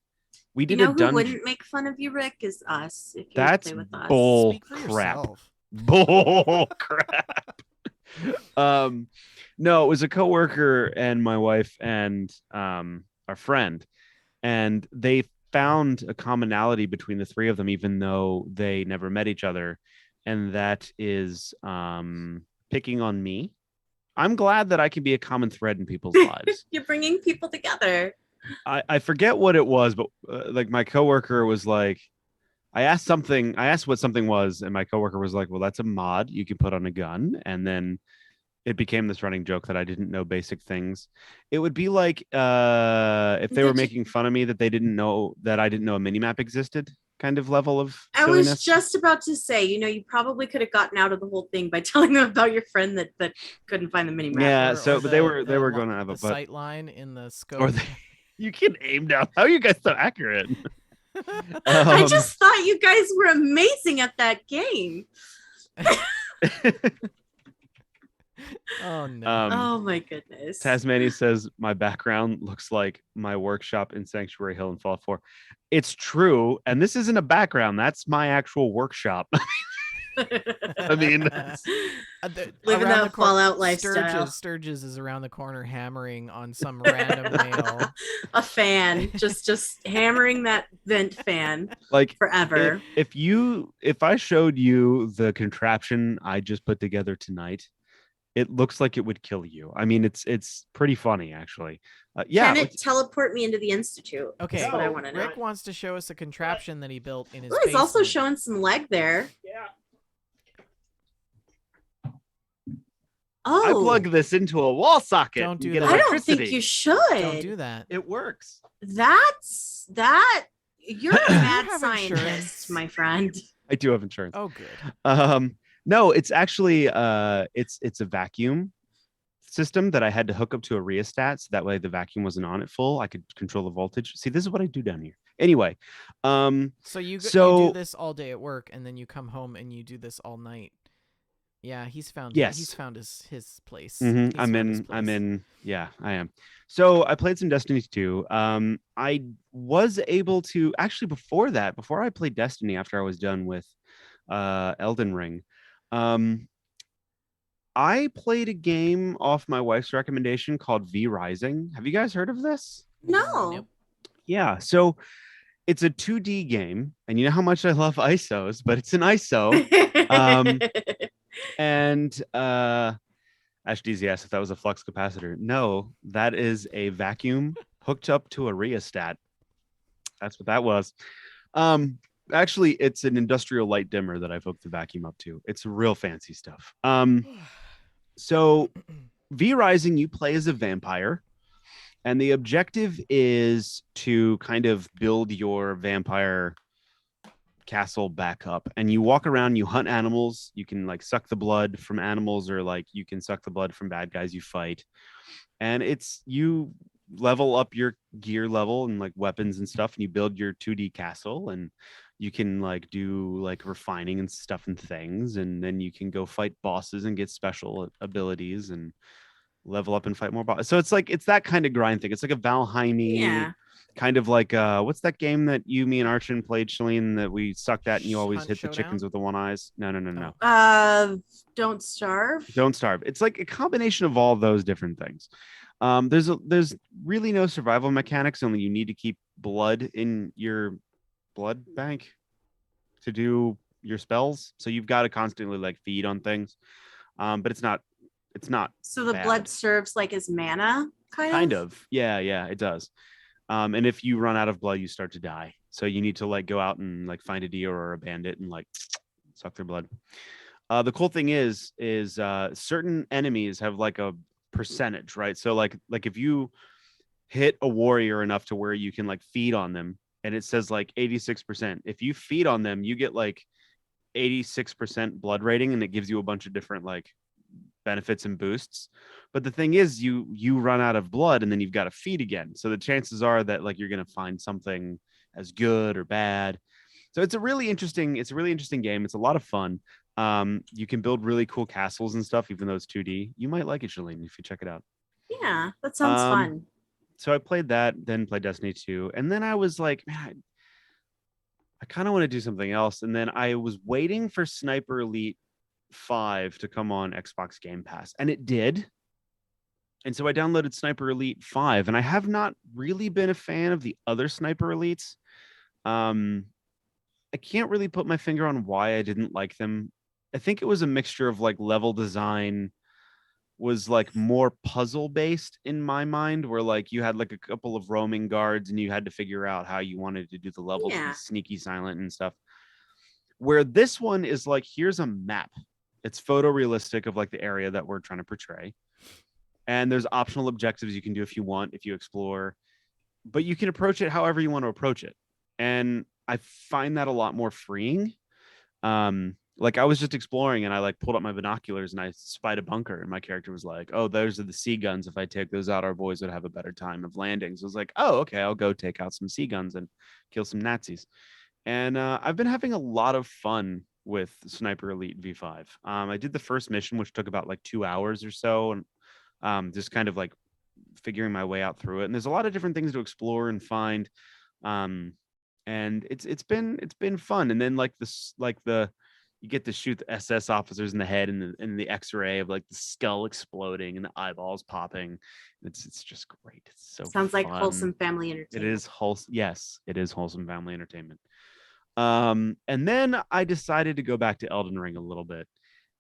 Speaker 2: we did
Speaker 3: who wouldn't make fun of you, Rick, is us. If you
Speaker 2: That's
Speaker 3: play with us.
Speaker 2: bull
Speaker 1: Speak for
Speaker 2: crap.
Speaker 1: yourself.
Speaker 2: Bull crap. No, it was a coworker and my wife and our friend, and they found a commonality between the 3 of them, even though they never met each other, and that is picking on me. I'm glad that I can be a common thread in people's lives.
Speaker 3: You're bringing people together.
Speaker 2: I forget what it was, but like my coworker was like, I asked what something was, and my coworker was like, well, that's a mod you can put on a gun. And then it became this running joke that I didn't know basic things. It would be like if they were making fun of me that they didn't know that I didn't know a minimap existed, kind of level of silliness.
Speaker 3: I was just about to say, you probably could have gotten out of the whole thing by telling them about your friend that couldn't find the minimap.
Speaker 2: Yeah, but they were going to have a
Speaker 1: sight line in the scope.
Speaker 2: Or you can aim down. How are you guys so accurate?
Speaker 3: I just thought you guys were amazing at that game.
Speaker 1: Oh no.
Speaker 3: Oh my goodness.
Speaker 2: Tasmania says my background looks like my workshop in Sanctuary Hill and Fallout 4. It's true, and this isn't a background. That's my actual workshop. I mean,
Speaker 3: living that Fallout lifestyle.
Speaker 1: Sturgis is around the corner hammering on some random male.
Speaker 3: A fan, just hammering that vent fan
Speaker 2: like
Speaker 3: forever.
Speaker 2: If I showed you the contraption I just put together tonight, it looks like it would kill you. I mean, it's pretty funny actually. Yeah.
Speaker 3: Can it teleport me into the Institute?
Speaker 1: Okay.
Speaker 3: That's what I want to know.
Speaker 1: Rick wants to show us a contraption that he built in his.
Speaker 3: He's also showing some leg there.
Speaker 2: Yeah.
Speaker 3: Oh,
Speaker 2: I plug this into a wall socket.
Speaker 1: Don't do
Speaker 2: get
Speaker 1: that.
Speaker 3: I don't think you should.
Speaker 1: Don't do that.
Speaker 2: It works.
Speaker 3: That. You're a mad
Speaker 1: have
Speaker 3: scientist,
Speaker 1: insurance?
Speaker 3: my friend.
Speaker 2: I do have insurance.
Speaker 1: Oh, good.
Speaker 2: No, it's actually it's a vacuum system that I had to hook up to a rheostat, so that way the vacuum wasn't on at full. I could control the voltage. See, this is what I do down here. Anyway,
Speaker 1: so you do this all day at work, and then you come home and you do this all night. Yeah, he's found his place.
Speaker 2: Mm-hmm. I'm in. Yeah, I am. So I played some Destiny 2. I was able to actually before I played Destiny, after I was done with Elden Ring, I played a game off my wife's recommendation called V Rising. Have you guys heard of this?
Speaker 3: No.
Speaker 1: Nope.
Speaker 2: Yeah. So it's a 2D game, and you know how much I love ISOs, but it's an ISO. And HDZ asked if that was a flux capacitor. No, that is a vacuum hooked up to a rheostat. That's what that was. Actually, it's an industrial light dimmer that I've hooked the vacuum up to. It's real fancy stuff. So V Rising, you play as a vampire, and the objective is to kind of build your vampire castle back up. And you walk around, you hunt animals, you can like suck the blood from animals, or like you can suck the blood from bad guys you fight. And it's you level up your gear level and like weapons and stuff, and you build your 2D castle, and you can like do like refining and stuff and things, and then you can go fight bosses and get special abilities and level up and fight more bosses. So it's like it's that kind of grind thing. It's like a Valheim kind of like what's that game that you, me, and Archon played, Shalene, that we sucked at and you always hit the chickens with the one eyes? No.
Speaker 3: Don't Starve.
Speaker 2: Don't Starve. It's like a combination of all those different things. There's really no survival mechanics, only you need to keep blood in your blood bank to do your spells. So you've got to constantly like feed on things. But it's not
Speaker 3: so the
Speaker 2: bad.
Speaker 3: Blood serves like as mana, kind
Speaker 2: of. Yeah, it does. And if you run out of blood, you start to die. So you need to like go out and like find a deer or a bandit and like suck their blood. The cool thing is certain enemies have like a percentage, right? So like if you hit a warrior enough to where you can like feed on them, and it says like 86%. If you feed on them, you get like 86% blood rating, and it gives you a bunch of different like benefits and boosts. But the thing is, you run out of blood, and then you've got to feed again. So the chances are that like you're gonna find something as good or bad. So it's a really interesting game. It's a lot of fun. You can build really cool castles and stuff, even though it's 2D. You might like it, Shalene, if you check it out.
Speaker 3: Yeah, that sounds fun.
Speaker 2: So I played that, then played Destiny 2, and then I was like, man, I kind of want to do something else. And then I was waiting for Sniper Elite 5 to come on Xbox Game Pass, and it did. And so I downloaded Sniper Elite 5, and I have not really been a fan of the other Sniper Elites. I can't really put my finger on why I didn't like them. I think it was a mixture of like level design was like more puzzle based in my mind, where like you had like a couple of roaming guards and you had to figure out how you wanted to do the levels to be sneaky silent and stuff. Where this one is like, here's a map. It's photorealistic of like the area that we're trying to portray. And there's optional objectives you can do if you want, if you explore, but you can approach it however you want to approach it. And I find that a lot more freeing. Like I was just exploring and I like pulled up my binoculars and I spied a bunker, and my character was like, oh, those are the sea guns. If I take those out, our boys would have a better time of landing. So I was like, oh, okay, I'll go take out some sea guns and kill some Nazis. And I've been having a lot of fun with Sniper Elite V5. I did the first mission, which took about like 2 hours or so, and just kind of like figuring my way out through it. And there's a lot of different things to explore and find. And it's been fun. And then like this, like you get to shoot the SS officers in the head, and the X-ray of like the skull exploding and the eyeballs popping. It's just great. It's so
Speaker 3: sounds
Speaker 2: fun.
Speaker 3: like wholesome family entertainment.
Speaker 2: It is wholesome. Yes, it is wholesome family entertainment. And then I decided to go back to Elden Ring a little bit,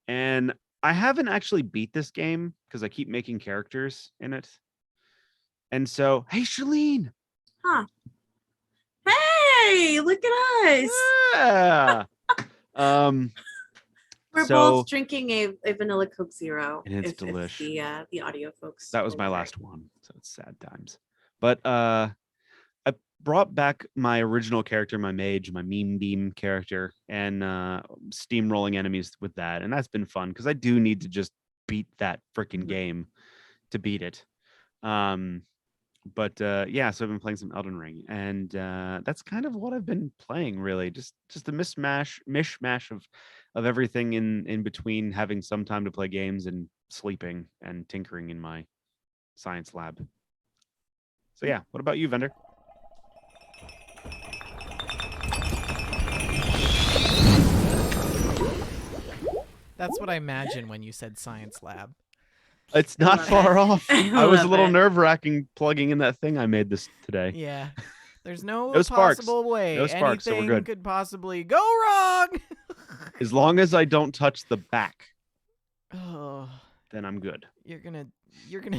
Speaker 2: and I haven't actually beat this game because I keep making characters in it. And so, hey, Shalene.
Speaker 3: Huh. Hey, look at us.
Speaker 2: Yeah.
Speaker 3: We're both drinking a vanilla Coke Zero.
Speaker 2: And it's delicious.
Speaker 3: The audio folks.
Speaker 2: That was my last one, so it's sad times. But I brought back my original character, my mage, my meme beam character, and steamrolling enemies with that, and that's been fun because I do need to just beat that freaking game to beat it. But yeah, so I've been playing some Elden Ring, and that's kind of what I've been playing, really. Just a mishmash of everything in between having some time to play games and sleeping and tinkering in my science lab. So yeah, what about you, Vendor?
Speaker 1: That's what I imagined when you said science lab.
Speaker 2: It's not far off. I was a little nerve-wracking plugging in that thing I made this today.
Speaker 1: Yeah. There's no
Speaker 2: sparks.
Speaker 1: possible way
Speaker 2: No sparks, so we're good.
Speaker 1: could possibly go wrong.
Speaker 2: As long as I don't touch the back.
Speaker 1: Oh,
Speaker 2: then I'm good.
Speaker 1: You're gonna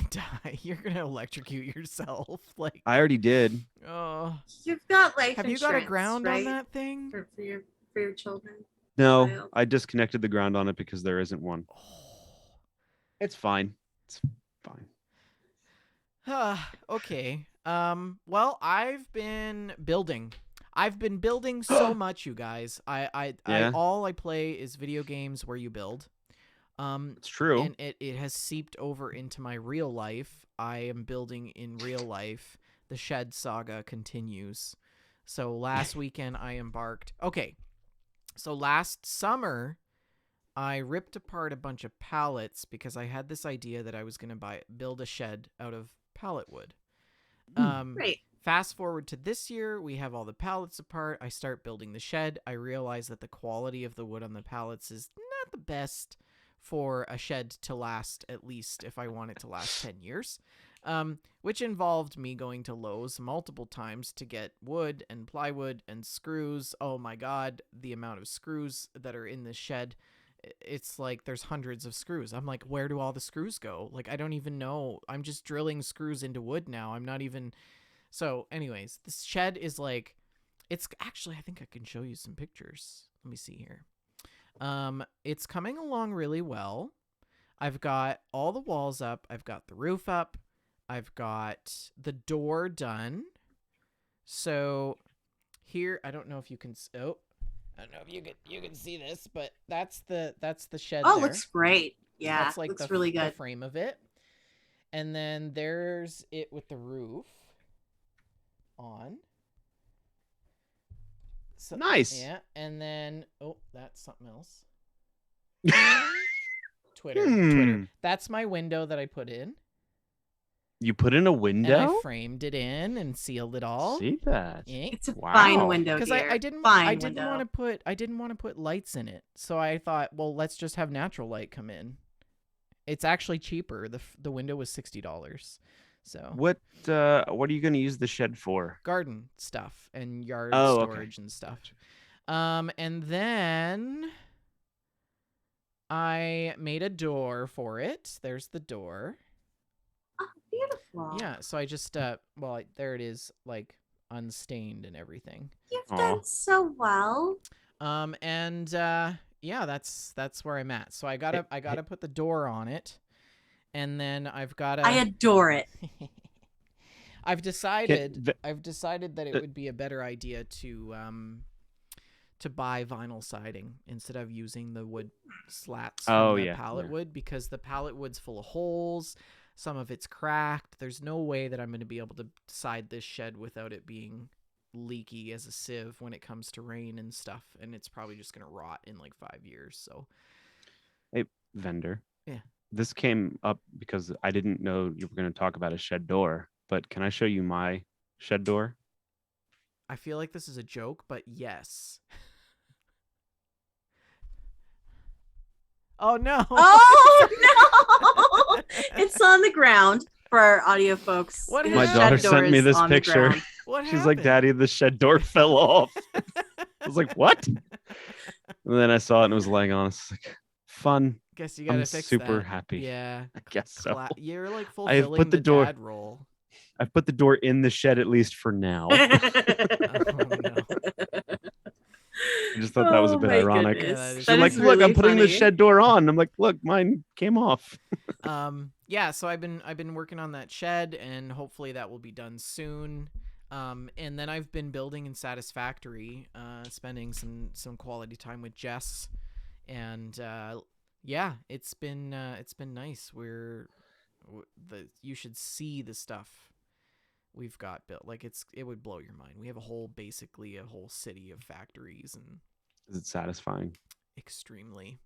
Speaker 1: die. You're gonna electrocute yourself. Like
Speaker 2: I already did.
Speaker 1: oh,
Speaker 3: You've got life
Speaker 1: have you
Speaker 3: insurance,
Speaker 1: got a ground
Speaker 3: right?
Speaker 1: on that thing?
Speaker 3: For your children.
Speaker 2: No,
Speaker 3: Child.
Speaker 2: I disconnected the ground on it because there isn't one. It's fine. It's fine.
Speaker 1: Okay. Well, I've been building so much, you guys. I all I play is video games where you build.
Speaker 2: It's true.
Speaker 1: And it has seeped over into my real life. I am building in real life. The shed saga continues. So last weekend I embarked. Okay. So last summer I ripped apart a bunch of pallets because I had this idea that I was going to build a shed out of pallet wood.
Speaker 3: Right.
Speaker 1: Fast forward to this year, we have all the pallets apart. I start building the shed. I realize that the quality of the wood on the pallets is not the best for a shed to last, at least if I want it to last 10 years, which involved me going to Lowe's multiple times to get wood and plywood and screws. Oh my God, the amount of screws that are in this shed. It's like there's hundreds of screws. I'm like, where do all the screws go? Like, I don't even know. I'm just drilling screws into wood now. I'm not even... So anyways, this shed is like, it's actually, I think I can show you some pictures. Let me see here. It's coming along really well. I've got all the walls up. I've got the roof up. I've got the door done. So here, I don't know if you can, I don't know if you can see this, but that's the shed
Speaker 3: Oh,
Speaker 1: there.
Speaker 3: looks great. Yeah,
Speaker 1: that's like
Speaker 3: looks really good.
Speaker 1: The frame of it. And then there's it with the roof on. So,
Speaker 2: nice.
Speaker 1: Yeah, and then that's something else. Twitter. That's my window that I put in.
Speaker 2: You put in a window?
Speaker 1: And I framed it in and sealed it all.
Speaker 2: See that?
Speaker 3: It's a fine window.
Speaker 1: Because I didn't want to put lights in it. So I thought, well, let's just have natural light come in. It's actually cheaper. The window was $60. So
Speaker 2: what are you going to use the shed for?
Speaker 1: Garden stuff and yard storage and stuff. And then I made a door for it. There's the door.
Speaker 3: Oh, beautiful.
Speaker 1: Yeah, so I just there it is, like unstained and everything.
Speaker 3: You've done so well.
Speaker 1: Yeah, that's where I'm at. So I gotta put the door on it, and then I've gotta.
Speaker 3: I adore it.
Speaker 1: I've decided that it would be a better idea to buy vinyl siding instead of using the wood slats from the pallet wood, because the pallet wood's full of holes. Some of it's cracked. There's no way that I'm going to be able to side this shed without it being leaky as a sieve when it comes to rain and stuff, and it's probably just going to rot in like 5 years. So,
Speaker 2: hey, vendor.
Speaker 1: Yeah.
Speaker 2: This came up because I didn't know you were going to talk about a shed door, but can I show you my shed door?
Speaker 1: I feel like this is a joke, but yes. Oh no.
Speaker 3: Oh no. It's on the ground for our audio folks.
Speaker 2: My daughter sent me this picture.
Speaker 1: What
Speaker 2: She's
Speaker 1: happened?
Speaker 2: like, Daddy, the shed door fell off. I was like, what? And then I saw it and it was laying on. It's like, fun.
Speaker 1: Guess you gotta fix
Speaker 2: super
Speaker 1: that.
Speaker 2: happy.
Speaker 1: Yeah.
Speaker 2: I guess so.
Speaker 1: You're like fulfilling the dad role.
Speaker 2: I've put the door in the shed at least for now.
Speaker 1: Oh, no.
Speaker 2: I just thought that was a bit ironic.
Speaker 1: Yeah,
Speaker 2: She's like, look,
Speaker 3: really
Speaker 2: I'm putting
Speaker 3: funny.
Speaker 2: the shed door on. I'm like, look, mine came off.
Speaker 1: Yeah, so I've been working on that shed, and hopefully that will be done soon. And then I've been building in Satisfactory, spending some quality time with Jess, and yeah, it's been nice. You should see the stuff we've got built. Like it would blow your mind. We have basically a whole city of factories, and
Speaker 2: Is it satisfying?
Speaker 1: extremely.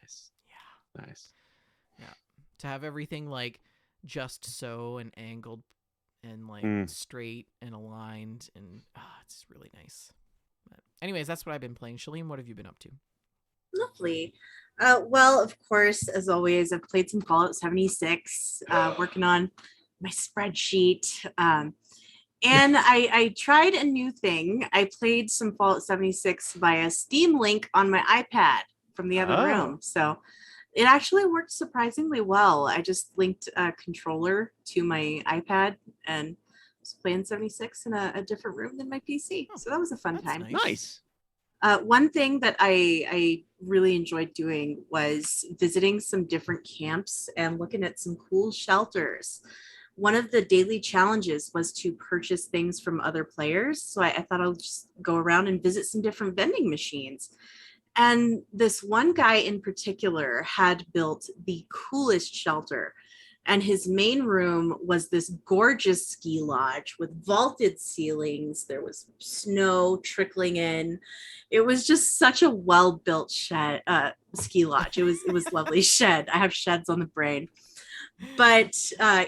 Speaker 2: Nice.
Speaker 1: Yeah.
Speaker 2: Nice.
Speaker 1: Yeah. To have everything like just so and angled and like straight and aligned, and it's really nice. But anyways, that's what I've been playing. Shalene, what have you been up to?
Speaker 3: Lovely. Well, of course, as always, I've played some Fallout 76, working on my spreadsheet. And I tried a new thing. I played some Fallout 76 via Steam Link on my iPad from the other room. So It actually worked surprisingly well. I just linked a controller to my iPad and was playing 76 in a different room than my PC. So that was a fun time.
Speaker 2: Nice.
Speaker 3: One thing that I really enjoyed doing was visiting some different camps and looking at some cool shelters. One of the daily challenges was to purchase things from other players. So I thought I'll just go around and visit some different vending machines. And this one guy in particular had built the coolest shelter. And his main room was this gorgeous ski lodge with vaulted ceilings. There was snow trickling in. It was just such a well-built ski lodge. It was lovely shed. I have sheds on the brain. But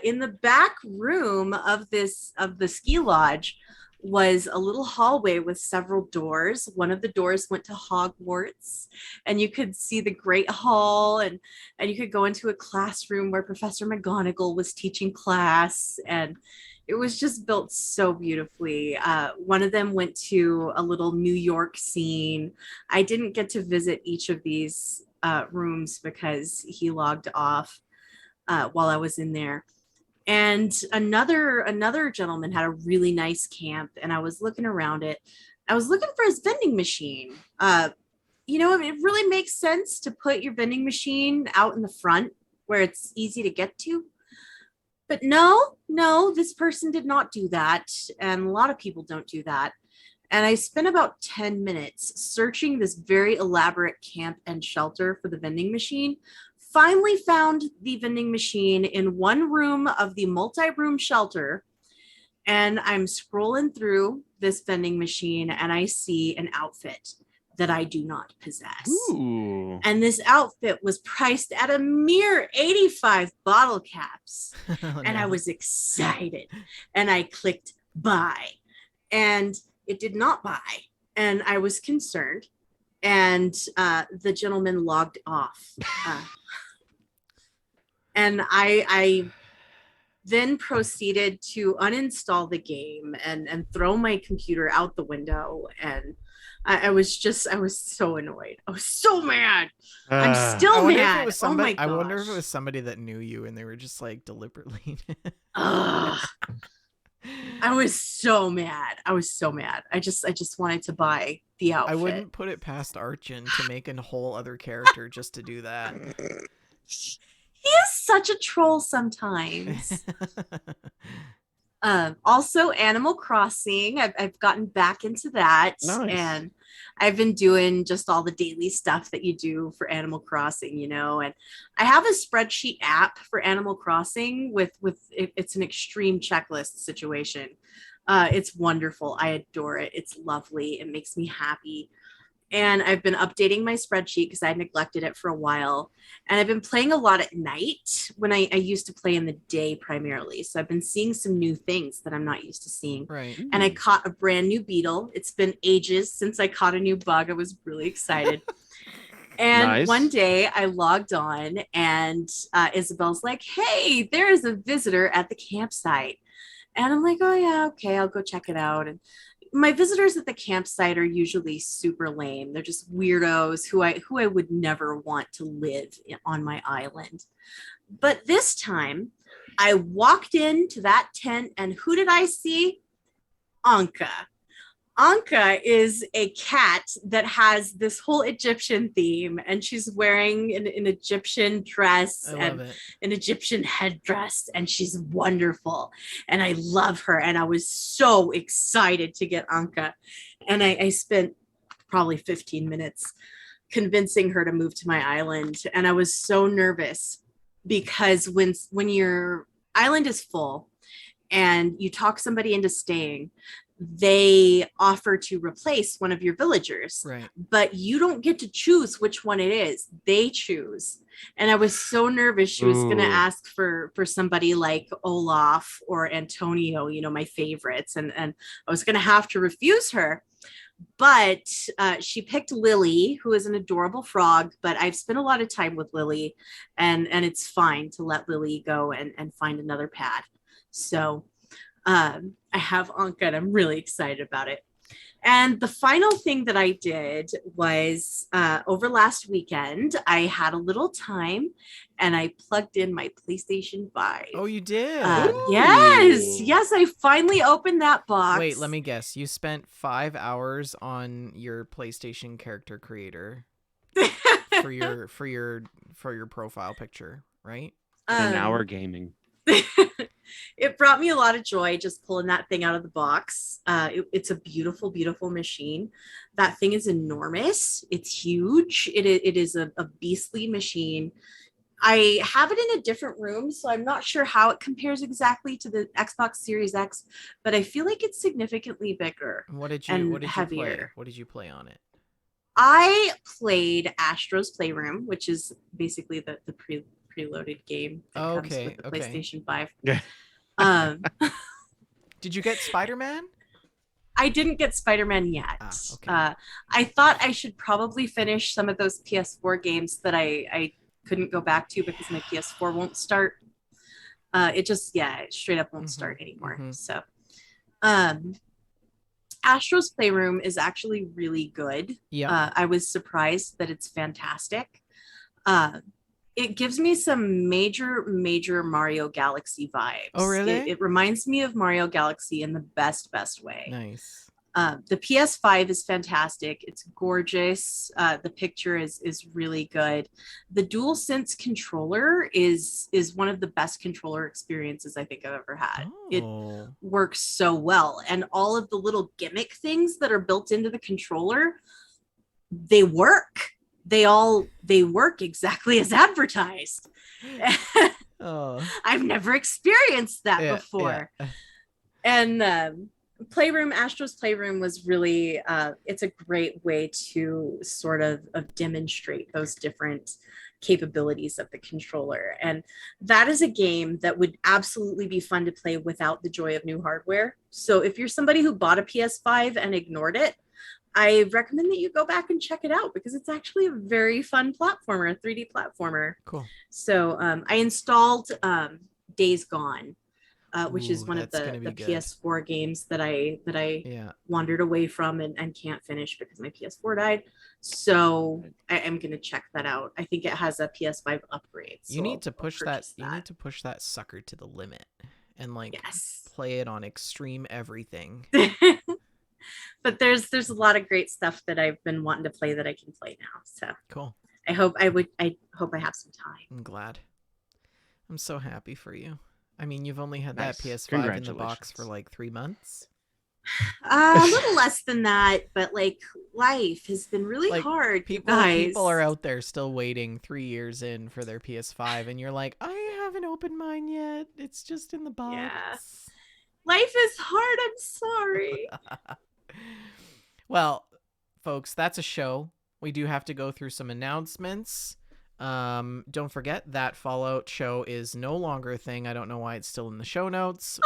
Speaker 3: in the back room of the ski lodge was a little hallway with several doors. One of the doors went to Hogwarts, and you could see the Great Hall, and you could go into a classroom where Professor McGonagall was teaching class, and it was just built so beautifully. One of them went to a little New York scene. I didn't get to visit each of these rooms because he logged off while I was in there. And another gentleman had a really nice camp, and I was looking around it. I was looking for his vending machine. You know, it really makes sense to put your vending machine out in the front where it's easy to get to. But no, this person did not do that. And a lot of people don't do that. And I spent about 10 minutes searching this very elaborate camp and shelter for the vending machine. Finally found the vending machine in one room of the multi-room shelter. And I'm scrolling through this vending machine and I see an outfit that I do not possess.
Speaker 5: Ooh.
Speaker 3: And this outfit was priced at a mere 85 bottle caps. And I was excited. And I clicked buy. And it did not buy. And I was concerned. And the gentleman logged off. And I then proceeded to uninstall the game and throw my computer out the window. And I was so annoyed. I was so mad. I'm still mad. Oh my gosh.
Speaker 1: I wonder if it was somebody that knew you and they were just like deliberately.
Speaker 3: I was so mad. I just wanted to buy the outfit.
Speaker 1: I wouldn't put it past Archon to make a whole other character just to do that.
Speaker 3: He is such a troll sometimes. Also, Animal Crossing. I've gotten back into that.
Speaker 5: Nice.
Speaker 3: And I've been doing just all the daily stuff that you do for Animal Crossing, you know. And I have a spreadsheet app for Animal Crossing with it's an extreme checklist situation. It's wonderful. I adore it. It's lovely. It makes me happy. And I've been updating my spreadsheet because I neglected it for a while. And I've been playing a lot at night when I used to play in the day primarily. So I've been seeing some new things that I'm not used to seeing.
Speaker 1: Right.
Speaker 3: And I caught a brand new beetle. It's been ages since I caught a new bug. I was really excited. And
Speaker 5: Nice.
Speaker 3: One day I logged on and Isabel's like, hey, there is a visitor at the campsite. And I'm like, oh yeah, okay, I'll go check it out. And my visitors at the campsite are usually super lame. They're just weirdos who I would never want to live on my island. But this time I walked into that tent and who did I see? Anka. Anka is a cat that has this whole Egyptian theme, and she's wearing an Egyptian dress and an Egyptian headdress, and she's wonderful. And I love her, and I was so excited to get Anka. And I spent probably 15 minutes convincing her to move to my island, and I was so nervous because when your island is full and you talk somebody into staying, they offer to replace one of your villagers,
Speaker 1: right?
Speaker 3: But you don't get to choose which one it is. They choose. And I was so nervous she was going to ask for somebody like Olaf or Antonio, you know, my favorites. And I was going to have to refuse her. But she picked Lily, who is an adorable frog. But I've spent a lot of time with Lily, and it's fine to let Lily go and find another pad. So I have Anka and I'm really excited about it. And the final thing that I did was over last weekend, I had a little time and I plugged in my PlayStation 5.
Speaker 1: Oh, you did?
Speaker 3: Yes, I finally opened that box.
Speaker 1: Wait, let me guess. You spent 5 hours on your PlayStation character creator for your profile picture, right?
Speaker 2: And now we're gaming.
Speaker 3: It brought me a lot of joy just pulling that thing out of the box. It's a beautiful, beautiful machine. That thing is enormous. It's huge. It is a beastly machine. I have it in a different room, so I'm not sure how it compares exactly to the Xbox Series X, but I feel like it's significantly bigger.
Speaker 1: What did
Speaker 3: you
Speaker 1: play? What did you play on it?
Speaker 3: I played Astro's Playroom, which is basically the preloaded game that comes with the PlayStation 5.
Speaker 2: Yeah.
Speaker 1: Did you get Spider-Man?
Speaker 3: I didn't get Spider-Man yet.
Speaker 1: Okay.
Speaker 3: I thought I should probably finish some of those PS4 games that I couldn't go back to because my PS4 won't start. It straight up won't start anymore. So Astro's Playroom is actually really good.
Speaker 1: Yeah.
Speaker 3: I was surprised that it's fantastic. It gives me some major Mario Galaxy vibes.
Speaker 1: Oh, really?
Speaker 3: It reminds me of Mario Galaxy in the best way.
Speaker 1: Nice.
Speaker 3: The PS5 is fantastic. It's gorgeous. The picture is really good. The DualSense controller is one of the best controller experiences I think I've ever had. It works so well. And all of the little gimmick things that are built into the controller, they work. They work exactly as advertised. I've never experienced that before. Yeah. And Astro's Playroom was really, it's a great way to sort of demonstrate those different capabilities of the controller. And that is a game that would absolutely be fun to play without the joy of new hardware. So if you're somebody who bought a PS5 and ignored it, I recommend that you go back and check it out because it's actually a very fun platformer, a 3D platformer.
Speaker 1: Cool.
Speaker 3: So I installed Days Gone, which is one of the PS4 games that I wandered away from and can't finish because my PS4 died. So I am going to check that out. I think it has a PS5 upgrade. So
Speaker 1: you need to push that. You need to push that sucker to the limit and play it on extreme everything.
Speaker 3: But there's a lot of great stuff that I've been wanting to play that I can play now. So
Speaker 1: cool.
Speaker 3: I hope I have some time.
Speaker 1: I'm glad. I'm so happy for you. I mean, you've only had that PS5 in the box for 3 months.
Speaker 3: A little less than that, but life has been really hard.
Speaker 1: People are out there still waiting 3 years in for their PS5, and you're like, I haven't opened mine yet. It's just in the box.
Speaker 3: Yeah. Life is hard. I'm sorry.
Speaker 1: Well, folks, that's a show. We do have to go through some announcements. Don't forget that Fallout show is no longer a thing. I don't know why it's still in the show notes.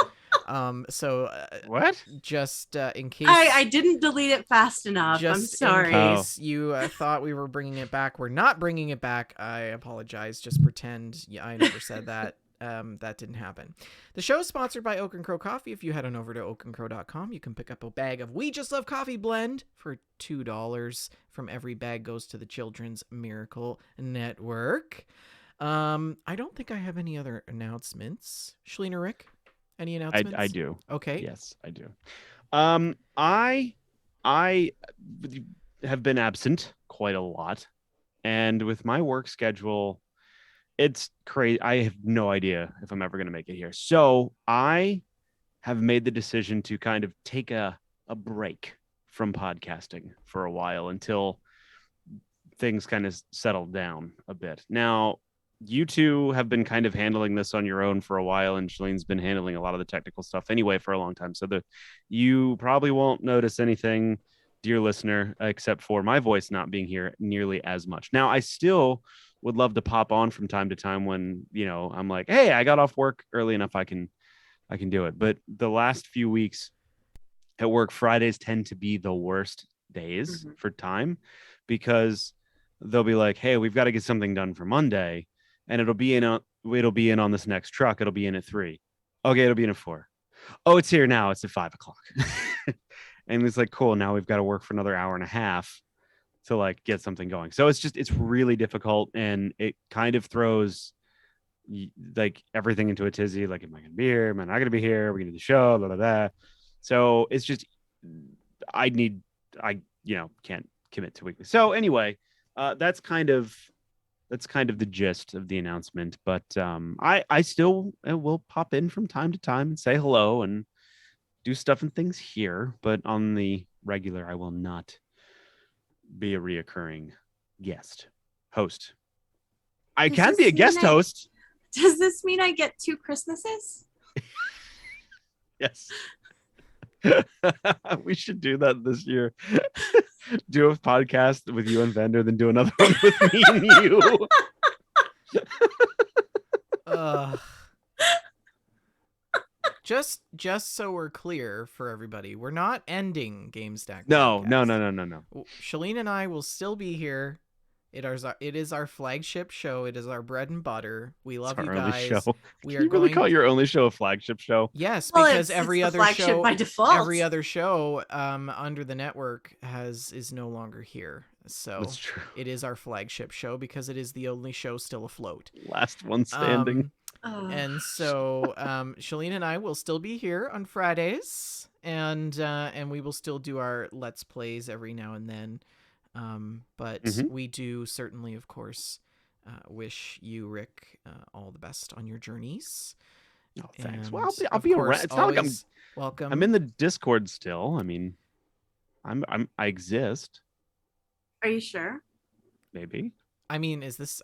Speaker 2: What?
Speaker 1: Just in case
Speaker 3: I didn't delete it fast enough. I'm sorry.
Speaker 1: In case you thought we were bringing it back, we're not bringing it back. I apologize. Just pretend I never said that. That didn't happen. The show is sponsored by Oak and Crow Coffee. If you head on over to oakandcrow.com, you can pick up a bag of We Just Love Coffee blend for $2. From every bag goes to the Children's Miracle Network. I don't think I have any other announcements. Shalina, Rick, any announcements?
Speaker 2: I do.
Speaker 1: Okay.
Speaker 2: Yes, I do. I have been absent quite a lot, and with my work schedule, it's crazy. I have no idea if I'm ever going to make it here. So I have made the decision to kind of take a break from podcasting for a while until things kind of settle down a bit. Now, you two have been kind of handling this on your own for a while, and Shalene's been handling a lot of the technical stuff anyway for a long time. So you probably won't notice anything, dear listener, except for my voice not being here nearly as much. Now, I still would love to pop on from time to time when, I'm like, hey, I got off work early enough. I can do it. But the last few weeks at work, Fridays tend to be the worst days for time because they'll be like, hey, we've got to get something done for Monday. And it'll be in on this next truck. It'll be in at 3. Okay. It'll be in at 4. Oh, it's here now. It's at 5 o'clock. And it's like, cool, now we've got to work for another hour and a half to like get something going. So it's really difficult, and it kind of throws like everything into a tizzy. Like, am I gonna be here? Am I not gonna be here? We're gonna do the show, blah, blah, blah. So it's just I can't commit to weekly. So anyway, that's kind of the gist of the announcement. But I still will pop in from time to time and say hello and do stuff and things here. But on the regular, I will not be a reoccurring host. I can be a guest host.
Speaker 3: Does this mean I get 2 Christmases?
Speaker 2: Yes. We should do that this year. Do a podcast with you and Vander, then do another one with me and you.
Speaker 1: Just so we're clear for everybody, we're not ending GameStack.
Speaker 2: No.
Speaker 1: Shalene and I will still be here. It is our flagship show. It is our bread and butter. We love you guys.
Speaker 2: Show.
Speaker 1: We
Speaker 2: Can you really call your only show a flagship show?
Speaker 1: Yes, because every other show
Speaker 3: by default.
Speaker 1: Every other show under the network is no longer here. So
Speaker 2: that's true.
Speaker 1: It is our flagship show because it is the only show still afloat.
Speaker 2: Last one standing.
Speaker 1: And so Shalene and I will still be here on Fridays, and we will still do our Let's Plays every now and then. But we do certainly, of course, wish you, Rick, all the best on your journeys.
Speaker 2: Oh, thanks.
Speaker 1: And
Speaker 2: well, I'll be around. It's not like I'm
Speaker 1: welcome.
Speaker 2: I'm in the Discord still. I mean, I exist.
Speaker 3: Are you sure?
Speaker 2: Maybe.
Speaker 1: I mean, is this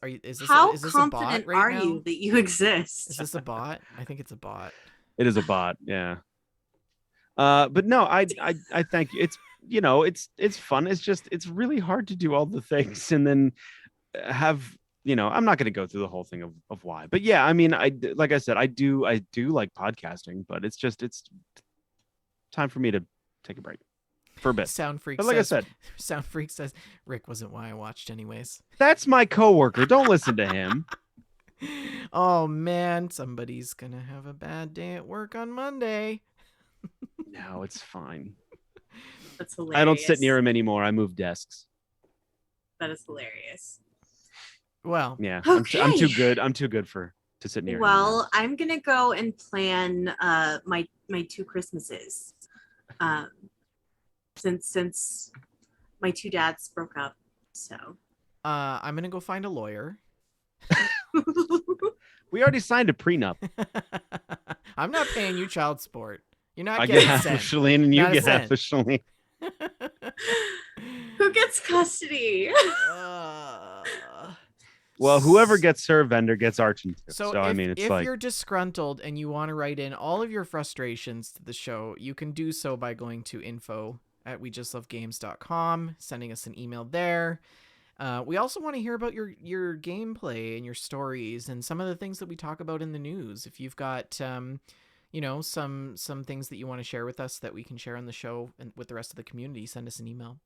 Speaker 3: how
Speaker 1: is this
Speaker 3: confident
Speaker 1: a bot right
Speaker 3: are
Speaker 1: now?
Speaker 3: you that you exist?
Speaker 1: Is this a bot? I think it's a bot.
Speaker 2: It is a bot, yeah. But no, I thank you. It's it's fun. It's just it's really hard to do all the things and then have I'm not going to go through the whole thing of why. But yeah, I mean, like I said, I do like podcasting, but it's time for me to take a break. For a bit.
Speaker 1: Sound Freak
Speaker 2: but like
Speaker 1: says,
Speaker 2: I said,
Speaker 1: Sound Freak says Rick wasn't why I watched anyways.
Speaker 2: That's my coworker. Don't listen to him.
Speaker 1: Oh man, somebody's gonna have a bad day at work on Monday.
Speaker 2: No, it's fine.
Speaker 3: That's hilarious.
Speaker 2: I don't sit near him anymore. I move desks.
Speaker 3: That is hilarious.
Speaker 1: Well,
Speaker 2: yeah,
Speaker 3: okay.
Speaker 2: I'm too good. I'm too good to sit near him.
Speaker 3: Well, I'm gonna go and plan my 2 Christmases. Since my 2 dads broke up, so
Speaker 1: I'm gonna go find a lawyer.
Speaker 2: We already signed a prenup.
Speaker 1: I'm not paying you child support. You're not
Speaker 2: I
Speaker 1: getting
Speaker 2: get half of Shalene, and you get half of Shalene.
Speaker 3: Who gets custody?
Speaker 2: Well, whoever gets her vendor gets Archon too.
Speaker 1: So
Speaker 2: I mean, it's
Speaker 1: if you're disgruntled and you want to write in all of your frustrations to the show, you can do so by going to info@wejustlovegames.com, sending us an email there. We also want to hear about your gameplay and your stories and some of the things that we talk about in the news. If you've got some things that you want to share with us that we can share on the show and with the rest of the community, send us an email.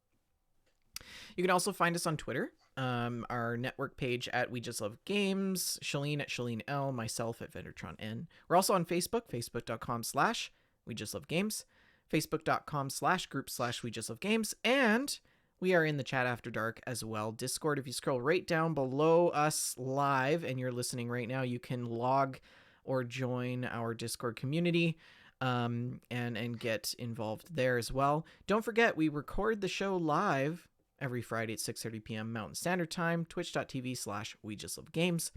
Speaker 1: You can also find us on Twitter, our network page at We Just Love Games, Shalene at Shalene L, myself at Vendertron N. We're also on Facebook, facebook.com/We Just Love Games, facebook.com/group/We Just Love Games, and we are in the chat after dark as well. Discord, if you scroll right down below us live and you're listening right now, you can log or join our Discord community and get involved there as well. Don't forget, we record the show live every Friday at 6:30 p.m. Mountain Standard Time, twitch.tv/We Just Love Games.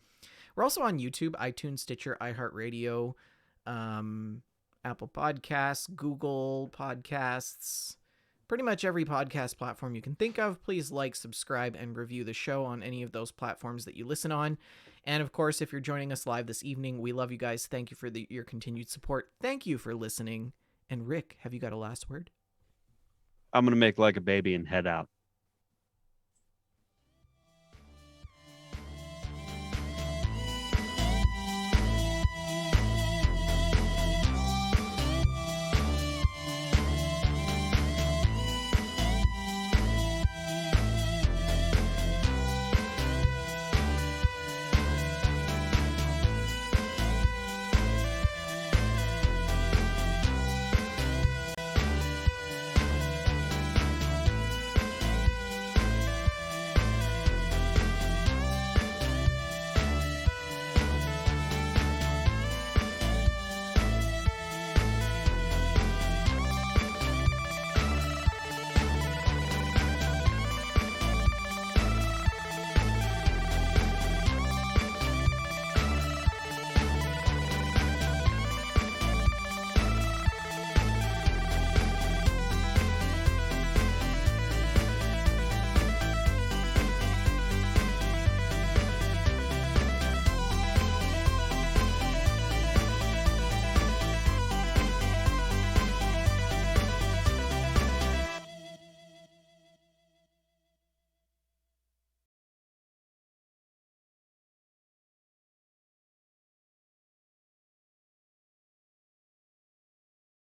Speaker 1: We're also on YouTube, iTunes, Stitcher, iHeartRadio, Apple Podcasts, Google Podcasts, pretty much every podcast platform you can think of. Please like, subscribe, and review the show on any of those platforms that you listen on. And of course, if you're joining us live this evening, we love you guys. Thank you for your continued support. Thank you for listening. And Rick, have you got a last word?
Speaker 2: I'm going to make like a baby and head out.